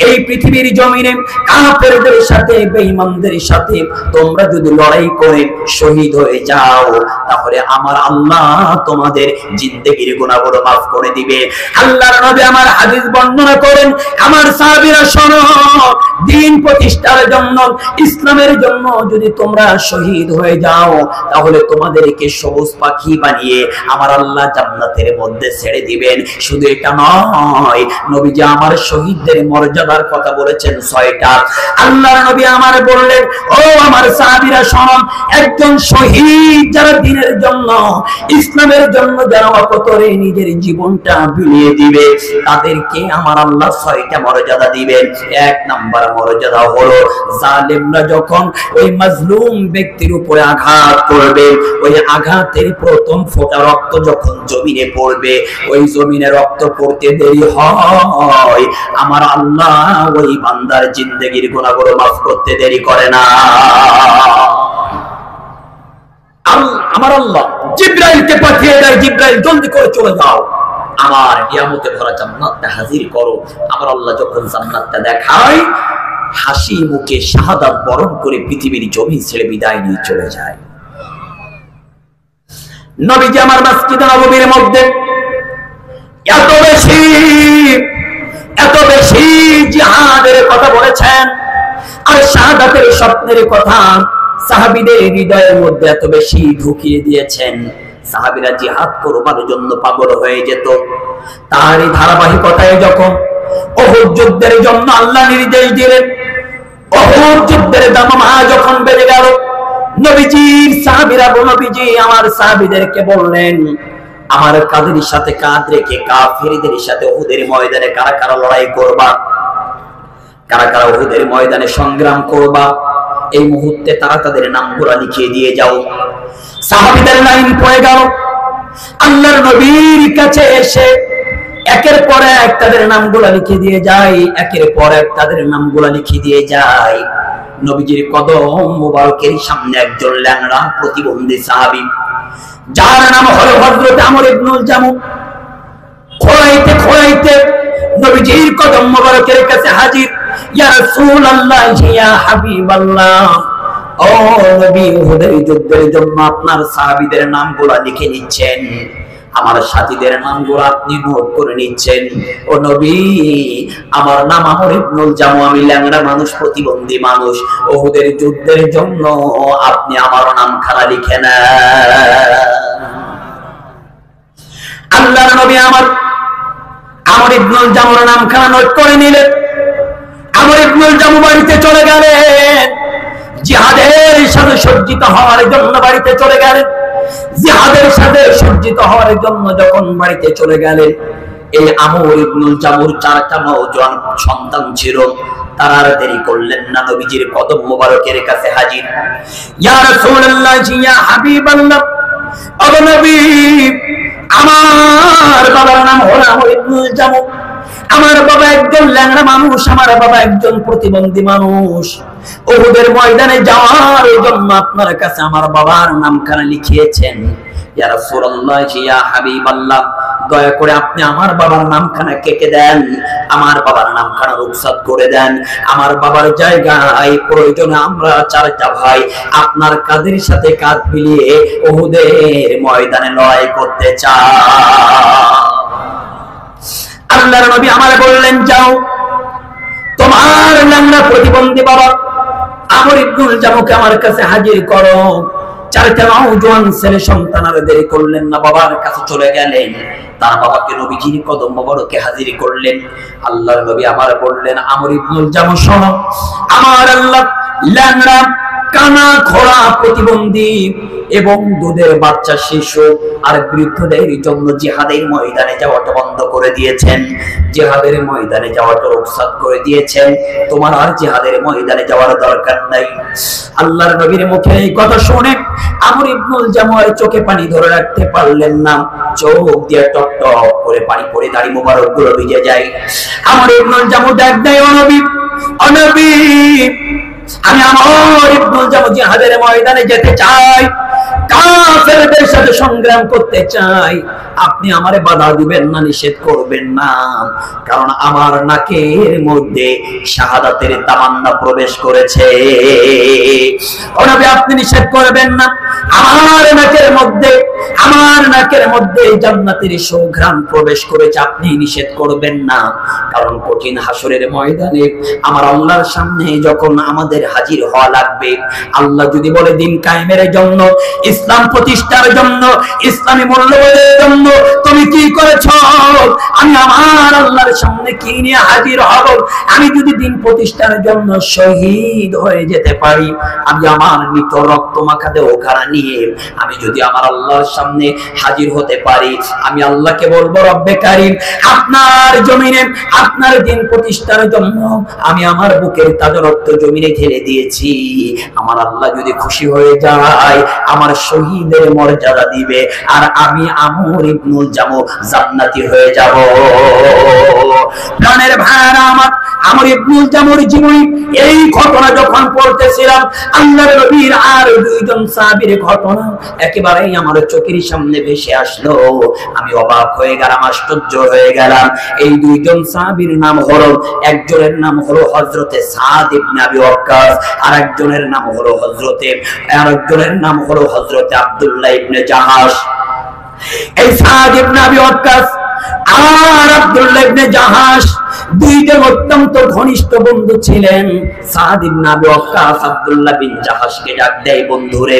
এই পৃথিবীর জমিনে কাফেরদের সাথে, বেঈমানদের সাথে তোমরা যদি লড়াই করে শহীদ হয়ে যাও, তাহলে আমার আল্লাহ তোমাদের জিন্দেগির গুনাহগুলো মাফ করে দিবে। আল্লাহর নবী আমার হাদিস বর্ণনা করেন, আমার সাহাবীরা শোনো, দ্বীন প্রতিষ্ঠার জন্য, ইসলামের জন্য যদি তোমরা শহীদ হয়ে যাও, তাহলে তোমাদেরকে সবুজ পাখি বানিয়ে আমার আল্লাহ জান্নাতের মধ্যে ছেড়ে দিবেন। শুধু এটা নয়, নবীজি আমার শহীদদের মর্যাদার কথা বলেছেন 6টা। আল্লাহর নবী আমার বললেন, ও আমার সাহাবীরা শোনো, একজন শহীদ যারা দ্বীনের জন্য, ইসলামের জন্য যারা অকতরে নিজের জীবনটা বিলিয়ে দিবে, তাদেরকে আমার আল্লাহ 6টা মর্যাদা দিবেন। 1 নাম্বার মর্যাদা হলো, জালেমরা যখন ওই মাজলুম ব্যক্তির উপরে আঘাত করবে, ওই আঘাতের প্রথম ফোঁটা রক্ত যখন জমিনে পড়বে, ওই জমিনে রক্ত পড়তে দেরি হয়, আমার আল্লাহ ওই বান্দার জিন্দেগির গুনাহগুলো মাফ করতে দেরি করে না। আমার আল্লাহ জিবরাইলকে পাঠিয়ে দেয়, জিবরাইল জলদি করে চলে যাও, আমার নিয়ামতে ভরা জান্নাতটা হাজির করো। আমার আল্লাহ যখন জান্নাতটা দেখায়, হাসি মুখে শাহাদাত বরণ করে পৃথিবীর জমিন ছেড়ে বিদায় নিয়ে চলে যায়। নবীজি আমার মসজিদে নববীর মধ্যে এত বেশি জিহাদের কথা বলেছেন আর শাহাদাতের স্বপ্নের কথা সাহাবীদের হৃদয়ের মধ্যে এত বেশি ঢুকিয়ে দিয়েছেন, সাহাবীরা জিহাদ করবার জন্য পাগল হয়ে যেত। তারই ধারাবাহিকতায় যখন উহুদ যুদ্ধের জন্য আল্লাহ নির্দেশ দিলেন, উহুদ যুদ্ধের দামামা যখন বেড়ে গেল, নবীজির সাহাবীরা, নবীজি আমার সাহাবীদেরকে বললেন, আমার কাঁধের সাথে কাঁধ রেখে কাফিরদের সাথে উহুদের ময়দানে কারা কারা লড়াই করবা, কারা কারা উহুদের ময়দানে সংগ্রাম করবা, এই মুহূর্তে তারা তাদের নামগুলো লিখিয়ে দিয়ে যাও। সাহাবীদের লাইন পড়ে গেল। আল্লাহর নবীর কাছে এসে একের পর এক তাদের নামগুলো লিখে দিয়ে যায়, একের পর এক তাদের নামগুলো লিখে দিয়ে যায়। নবীজির কদম মোবারকের সামনে একজন ল্যাংড়া প্রতিবন্ধী সাহাবী, যার নাম হলো হযরত আমর ইবনুল জামু, খোঁড়াইতে খোঁড়াইতে নবীজির কদম মোবারকের কাছে হাজির। ইয়া রাসূলুল্লাহ, ইয়া হাবিবাল্লাহ, ও নবী, উহুদের যুদ্ধের জন্য আপনার সাহাবীদের নামগুলো লিখে নিচ্ছেন, আমার সাথীদের নামগুলো আপনি নোট করে নিচ্ছেন। ও নবী, আমার নাম আমর ইবনুল জামু, আমি ল্যাংড়া মানুষ, প্রতিবন্ধী মানুষ, উহুদের যুদ্ধের জন্য আপনি আমার নামখানা লিখে নেন। আল্লাহর নবী আমার আমর ইবনুল জামুর নামখানা নোট করে নিলেন। আমর ইবনুল জামু বাড়িতে চলে গেলেন, জিহাদের সাথে সজ্জিত হওয়ার জন্য বাড়িতে চলে গেলেন। জিহাদের সাথে সজ্জিত হওয়ার জন্য যখন বাড়িতে চলে গেলেন, এই আমর ইবনুল জামুর 4টা নওজোয়ান সন্তান ছিল, তারা আর দেরি করলেন না, নবীজির কদম মোবারকের কাছে হাজির। ইয়া রাসূলুল্লাহ, ইয়া হাবিবাল্লাহ, ও নবী, আমার বাবার নাম হলো আমর ইবনুল জামু, আমার বাবা একজন ল্যাংড়া মানুষ, আমার বাবা একজন প্রতিবন্ধী মানুষ, উহুদের ময়দানে যাওয়ার জন্য আপনার কাছে আমার বাবার নামখানা লিখিয়েছেন। ইয়া রাসূলুল্লাহ, ইয়া হাবিবাল্লাহ, দয়া করে আপনি আমার বাবার নামখানা কেটে দেন, আমার বাবার নামখানা রুখসাত করে দেন। আমার বাবার জায়গায় প্রয়োজনে আমরা 4টা ভাই আপনার কাঁধের সাথে কাঁধ মিলিয়ে উহুদের ময়দানে লড়াই করতে চাই। আল্লাহর নবী আমারে বললেন, যাও, তোমার ল্যাংড়া প্রতিবন্ধী বাবা আমর ইবনুল জামুকে আমার কাছে হাজির করো। চারটা নওজোয়ান ছেলে সন্তান আর দেরি করলেন না, বাবার কাছে চলে গেলেন। তার বাবাকে নবীজির কদম মোবারকে হাজির করলেন। আল্লাহর নবী আমার বললেন, আমর ইবনুল জামু শোনো, আমার আল্লাহ ল্যাংড়া, কানা, খোড়া, প্রতিবন্ধী এবং দুধের বাচ্চা, শিশু আর বৃদ্ধদের জন্য জিহাদের ময়দানে যাওয়াটা বন্ধ করে দিয়েছেন, জিহাদের ময়দানে যাওয়াটা রুখসাত করে দিয়েছেন। তোমার আর জিহাদের ময়দানে যাওয়ার দরকার নাই। আল্লাহর নবীর মুখে এই কথা শুনে আমর ইবনুল জামু আর চোখে পানি ধরে রাখতে পারলেন না, চোখ দিয়ে টপ টপ করে পানি পড়ে দাড়ি মোবারক গুলো ভিজে যায়। আমর ইবনুল জামু ডাক দেয়, ও নবী, ও নবী, আমি আমর ইবনুল জামু জিহাদের ময়দানে যেতে চাই, কাফেরদের সাথে সংগ্রাম করতে চাই। আপনি আমারে বাধা দিবেন না, নিষেধ করবেন না, কারণ আমার নাকের মধ্যে শাহাদাতের তামান্না প্রবেশ করেছে। ও নবী, আপনি নিষেধ করবেন না, আমার নাকের মধ্যে জান্নাতের সুঘ্রাণ প্রবেশ করেছে, আপনি নিষেধ করবেন না। কারণ কঠিন হাসরের ময়দানে আমার আল্লাহর সামনে যখন আমাদের হাজির হওয়া লাগবে, আল্লাহ যদি বলে দিন কায়েমের জন্য, ইসলাম প্রতিষ্ঠার জন্য, ইসলামী মূল্যবোধের জন্য তুমি কি করেছো, আমি আমার আল্লাহর সামনে কি নিয়ে হাজির হব? আমি যদি দিন প্রতিষ্ঠার জন্য শহীদ হয়ে যেতে পারি, আমি আমার মৃত রক্ত মাখা দেহখানা নিয়ে আমি যদি আমার আল্লাহর সামনে হাজির হতে পারি, আমি আল্লাহকে বলবো, রব্বে কারীম, আপনার জমিনে আপনার দিন প্রতিষ্ঠার জন্য আমি আমার বুকের তাজা রক্ত জমিনে ঢেলে দিয়েছি। আমার আল্লাহ যদি খুশি হয়ে যায়, আমার শহীদের মর্যাদা দিবে, আর আমি আমর ইবনুল জামু জান্নাতি হয়ে যাব। প্রাণের ভাইরা আমার, আমর ইবনুল জামুর জীবনী এই ঘটনা যখন পড়তেছিলাম, আল্লাহর নবীর আর দুইজন সাহাবীর ঘটনা একেবারেই আমার চোখের সামনে ভেসে আসলো। আমি অবাক হয়ে গেলাম, আশ্চর্য হয়ে গেলাম। এই দুইজন সাহাবীর নাম হলো, একজনের নাম হলো হযরতে সাদ ইবনে আবি ওয়াক্কাস, আর একজনের নাম হলো হযরতে আব্দুল্লাহ ইবনে জাহাশ। এই সাদ ইবনে আবি ওয়াক্কাস আর আব্দুল্লাহ ইবনে জাহাশ দুইজন অত্যন্ত ঘনিষ্ঠ বন্ধু ছিলেন। সাদ ইবনে আবি ওয়াক্কাস আব্দুল্লাহ বিন জাহাশকে ডাক দেয়, বন্ধুরে,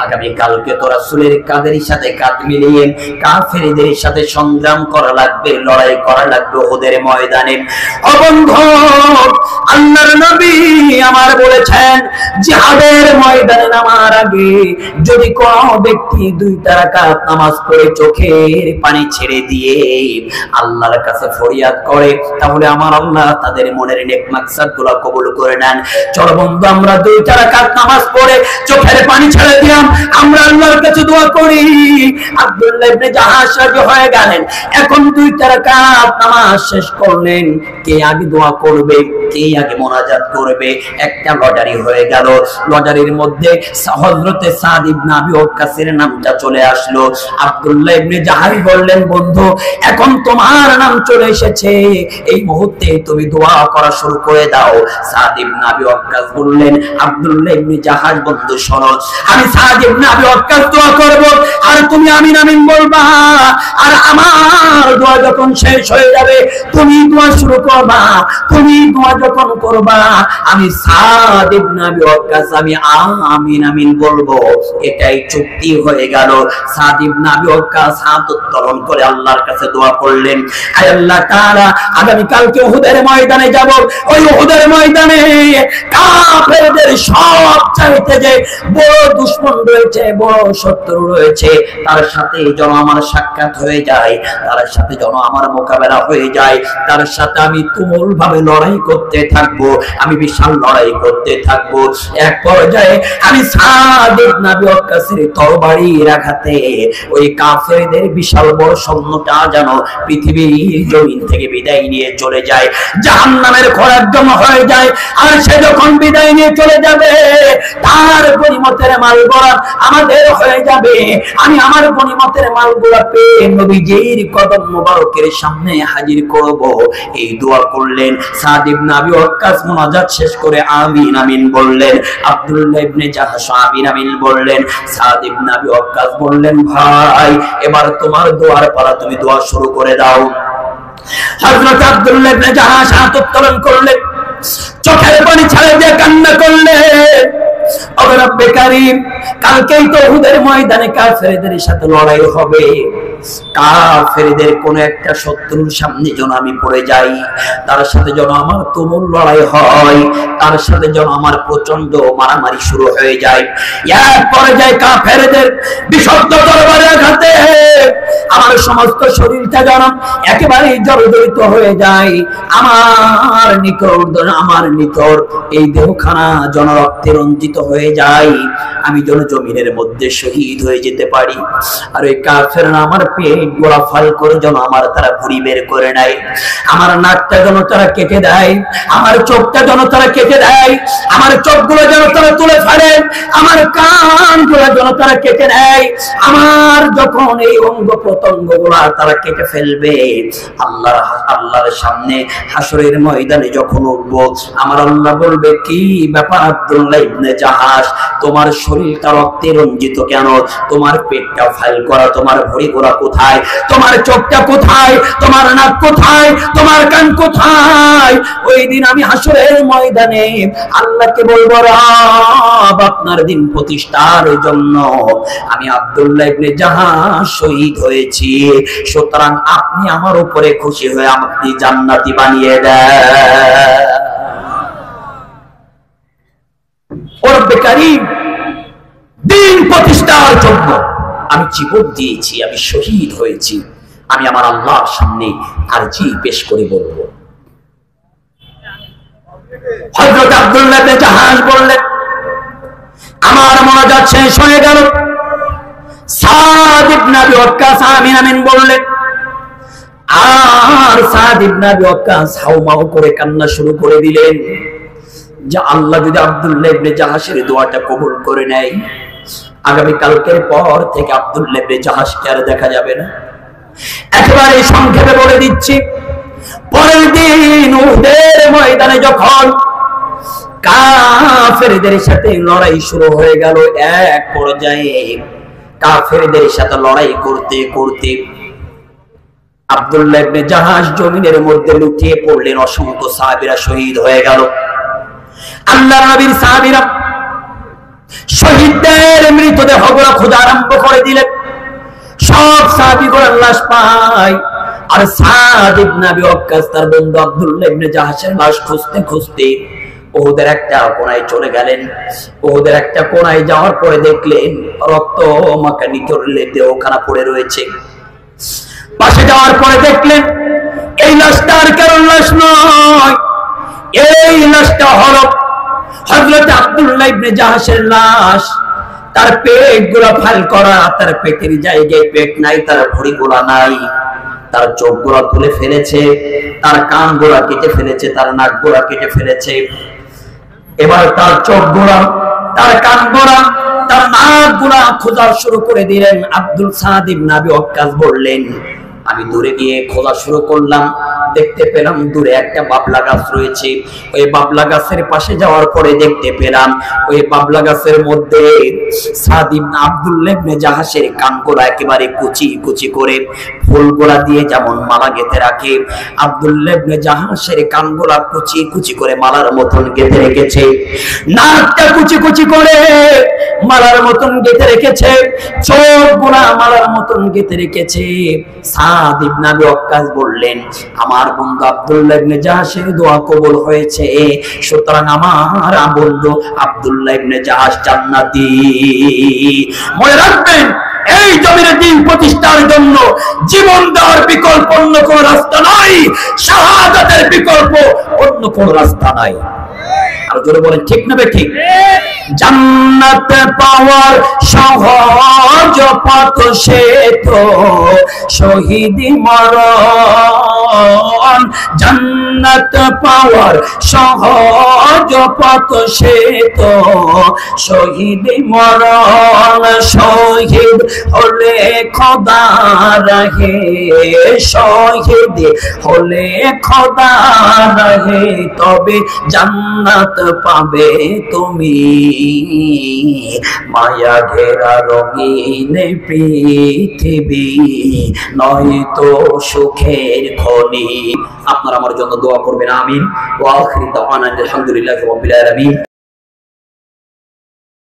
আগামী কালকে তো রাসূলের কাঁধের সাথে কাঁধ মিলিয়ে কাফেরদের সাথে সংগ্রাম করা লাগবে, লড়াই করা লাগবে ওদের ময়দানে। ও বন্ধু, আল্লাহর নবী আমার বলেছেন, জিহাদের ময়দানে নামার আগে যদি কোন ব্যক্তি 2 রাকাত নামাজ পড়ে চোখের পানি ছেড়ে দিয়ে আল্লাহর কাছে ফরিয়াদ করে, তাহলে আমার আল্লাহ তাদের মনের নেক মাকসাদগুলো কবুল করে নেন। চলো বন্ধু, আমরা 2 রাকাত নামাজ পড়ে চোখের পানি ছেড়ে দিলাম, আমরা আল্লাহর কাছে দোয়া করি। আব্দুল্লাহ ইবনে জাহাশ রাজি হয়ে গেলেন। এখন 2 রাকাত নামাজ শেষ করলেন, কে আগে দোয়া করবে, কে আগে মোনাজাত করবে, একটা লটারি হয়ে গেল। লটারির মধ্যে হযরতে সাদ ইবনে আবি ওয়াক্কাসের নামটা চলে আসলো। আব্দুল্লাহ ইবনে জাহাশ বললেন, বন্ধু, এখন তোমার নাম চলে এসেছে, এই মুহূর্তে তুমি দোয়া করা শুরু করে দাও। সাদ ইবনে আবি ওয়াক্কাস বললেন, আব্দুল্লাহ ইবনে জাহাশ, বন্ধু শোনো, আমি সাদ ইবনে আবি ওয়াক্কাস দোয়া করব, আর তুমি আমিন আমিন বলবা, আর আমার দোয়া যখন শেষ হয়ে যাবে তুমি দোয়া শুরু করবা। তুমি দোয়া যখন করবা, আমি সাদ ইবনে আবি ওয়াক্কাস আমি আমিন আমিন বলবো। এটাই চুক্তি হয়ে গেল। সাদ ইবনে আবি ওয়াক্কাস হাত উত্তোলন করে আল্লাহর কাছে দোয়া করলেন, আয় আল্লাহ তাআলা, আগামী কালকে উহুদের ময়দানে যাব, ওই উহুদের ময়দানে কাফেরদের সব চাইতে যে বড় দুশমন রয়েছে, বড় শত্রু রয়েছে, তার সাথে যেন আমার সাক্ষাৎ হয়ে যায়, তার সাথে যেন আমার মোকাবেলা হয়ে যায়, তার সাথে আমি তুমুল ভাবে লড়াই করতে থাকবো, আমি বিশাল লড়াই করতে থাকবো। এক পর্যায়ে আমি সাদ ইবনে আবি ওয়াক্কাসের তরবারির আঘাতে ওই কাফেরদের বিশাল বড় সৈন্যটা যেন পৃথিবীর জমিন থেকে বিদায় নিয়ে চলে যায়, জাহান্নামের খোরাক জমা হয়ে যায়। আর সে যখন বিদায় নিয়ে চলে যাবে, তার গনিমতের মালগুলো আমাদের হয়ে যাবে। আমি আমার গনিমতের মালগুলো পেয়ে নবীজির কদম মোবারকের সামনে হাজির করব। এই দোয়া করলেন। সাদ ইবনে আবি ওয়াক্কাস মুনাজাত শেষ করে আমিন আমিন বললেন। আব্দুল্লাহ ইবনে জাহাশ আমিন আমিন বললেন। সাদ ইবনে আবি ওয়াক্কাস বললেন, ভাই, এবার তোমার দোয়ার পালা, তুমি দোয়া শুরু করে দাও। হযরত আব্দুল্লাহ ইবনে জাহাশ হাত উত্তোলন করলেন। চোখের পানি ছেড়ে দিয়ে কান্না করলেন, ওগো রব্বে কারীম, কালকেই তো উহুদের ময়দানে কাফেরদের সাথে লড়াই হবে, কাফেরদের কোন একটা শত্রুর সামনে যেন আমি পড়ে যাই, তার সাথে যেন আমার তুমুল লড়াই হয়, তার সাথে যেন আমার প্রচন্ড মারামারি শুরু হয়ে যায়। এক পর্যায়ে কাফেরদের বিশুদ্ধ তরবারির আঘাতে আমার সমস্ত শরীরটা যেন একেবারে জর্জরিত হয়ে যায়, আমার নিকর এই দেহখানা যেন রক্তে রঞ্জিত হয়ে যায়, আমি যেন জমিনের মধ্যে শহীদ হয়ে যেতে পারি। আর ওই কাফেররা আমার পেট গোলা ফাল করে যেন আমার তারা ভুঁড়ি বের করে নেয়, আমার নাকটা যেন তারা কেটে দেয়, আমার চোখটা যেন তারা কেটে দেয়, আমার চোখগুলো যেন তারা তুলে ফেলে, আমার কানগুলো যেন তারা কেটে নেয়, আমার যখন এই অঙ্গ প্রত্যঙ্গ গুলা তারা কেটে ফেলবে, আল্লাহর সামনে হাসরের ময়দানে যখন উঠবো, আমার আল্লাহ বলবে, কি ব্যাপার আব্দুল্লাহ ইবনে জাহাশ, তোমার শরীরটা রক্তে রঞ্জিত কেন? তোমার পেটটা ফাইল করা, তোমার ভুঁড়ি গোড়া কোথায়? তোমার চোখটা কোথায়? তোমার নাক কোথায়? তোমার কান কোথায়? ওই দিন আমি হাসরের ময়দানে আল্লাহকে বলবো, রব, আপনার দিন প্রতিষ্ঠার জন্য আমি আব্দুল্লাহ ইবনে জাহাশ শহীদ হয়েছি, সুতরাং আপনি আমার উপরে খুশি হয়ে আপনি জান্নাতি বানিয়ে দেন। ও রব্বে কারীম, দিন প্রতিষ্ঠার জন্য আমি জীবন দিয়েছি, আমি শহীদ হয়েছি, আমি আমার আল্লাহর সামনে আরজি পেশ করে বলবো। হযরত আব্দুল্লাহ ইবনে জাহাশ বললেন, আমার মোনাজাত শেষ হয়ে গেল। সাদ ইবনে আবি ওয়াক্কাস আমিন আমিন বললেন, আর সাদ ইবনে আবি ওয়াক্কাস হাউমাউ করে কান্না শুরু করে দিলেন যে আল্লাহ যদি আব্দুল্লাহ ইবনে জাহাশের দোয়াটা কবুল করে নেয়, আগামী কালকের পর থেকে আব্দুল্লাহ ইবনে জাহাশকে আর দেখা যাবে না। একেবারে সংক্ষেপে বলে দিচ্ছি, পরের দিন উহুদের ময়দানে যখন কাফেরদের সাথে লড়াই শুরু হয়ে গেল, এক পর্যায়ে কাফেরদের সাথে লড়াই করতে করতে আব্দুল্লাহ ইবনে জাহাশ জমিনের মধ্যে লুটিয়ে পড়লেন, অসংখ্য সাহাবীরা শহীদ হয়ে গেল। আল্লাহর নবীর সাহাবীরা শহীদদের মৃতদেহগুলো খোঁজা আরম্ভ করে দিলেন, সব সাহাবীগুলোর লাশ পায়, আর সাদ ইবনে আবি ওয়াক্কাস তার বন্ধু আব্দুল্লাহ ইবনে জাহাশের লাশ খুঁজতে খুঁজতে উহুদের একটা কোণায় চলে গেলেন। উহুদের একটা কোণায় যাওয়ার পরে দেখলেন রক্ত মাখানি নিথরের দেহখানা পড়ে রয়েছে। পাশে যাওয়ার পরে দেখলেন এই লাশটা আর কারোর লাশ নয়, এই লাশটা হলো হযরত আব্দুল্লাহ ইবনে জাহাশের লাশ। তার পেট গুলা ফাল করা, তার পেটের জায়গায় পেট নাই, তার ভুঁড়ি গুলা নাই, তার চোখ গুলা তুলে ফেলেছে, তার কান গুলা কেটে ফেলেছে, তার নাক গুলা কেটে ফেলেছে। এবার তার চোখ গুলা, তার কান গুলা, তার নাক গুলা খোঁজা শুরু করে দিলেন। আব্দুল সাদ ইবনে আবি ওয়াক্কাস বললেন, আমি দূরে গিয়ে খোঁজা শুরু করলাম, দেখতে পেলাম দূরে একটা বাবলা গাছ রয়েছে। ওই বাবলা গাছের পাশে যাওয়ার পরে দেখতে পেলাম ওই বাবলা গাছের মধ্যে সাদ ইবনে আব্দুল্লাহ ইবনে জাহাশের কানগুলা একেবারে কুচি কুচি করে ফুলগোলা দিয়ে যেমন মালা গেঁথে রাখে, আব্দুল্লাহ ইবনে জাহাশের কানগুলা কুচি কুচি করে মালার মতন গেঁথে রেখেছে, নাকটা কুচি কুচি করে মালার মতন গেঁথে রেখেছে, চোখগুলা মালার মতন গেঁথে রেখেছে। সাদ ইবনে আবি ওয়াক্কাস বললেন, আমার বন্ধু আব্দুল্লাহ ইবনে জাহাশের দোয়া কবুল হয়েছে, সুতরাং আমার বন্ধু আব্দুল্লাহ ইবনে জাহাশ জান্নাতি। মনে রাখবেন, এই জমিনে দিন প্রতিষ্ঠার জন্য জীবন দেওয়ার বিকল্প অন্য কোন রাস্তা নাই, শাহাদাতের বিকল্প অন্য কোন রাস্তা নাই। আর জোরে বলেন ঠিক না ঠিক? জান্নাত পাওয়ার সহজ পথ সে তো শহীদি মরণ, জান্নাত পাওয়ার সহজ পথ সে তো শহীদি মরণ, শহীদ হলে খোদা রহে, শহীদ হলে খোদা রহে, তবে জান্নাত পাবে তুমি, মায়া ঘেরা রঙিন পৃথিবী নয় তো সুখের খোঁজ আপনারা আমার জন্য দোয়া করবেন, আমিন। ওয়া আখিরু দাওয়ানা আলহামদুলিল্লাহি রাব্বিল আলামিন।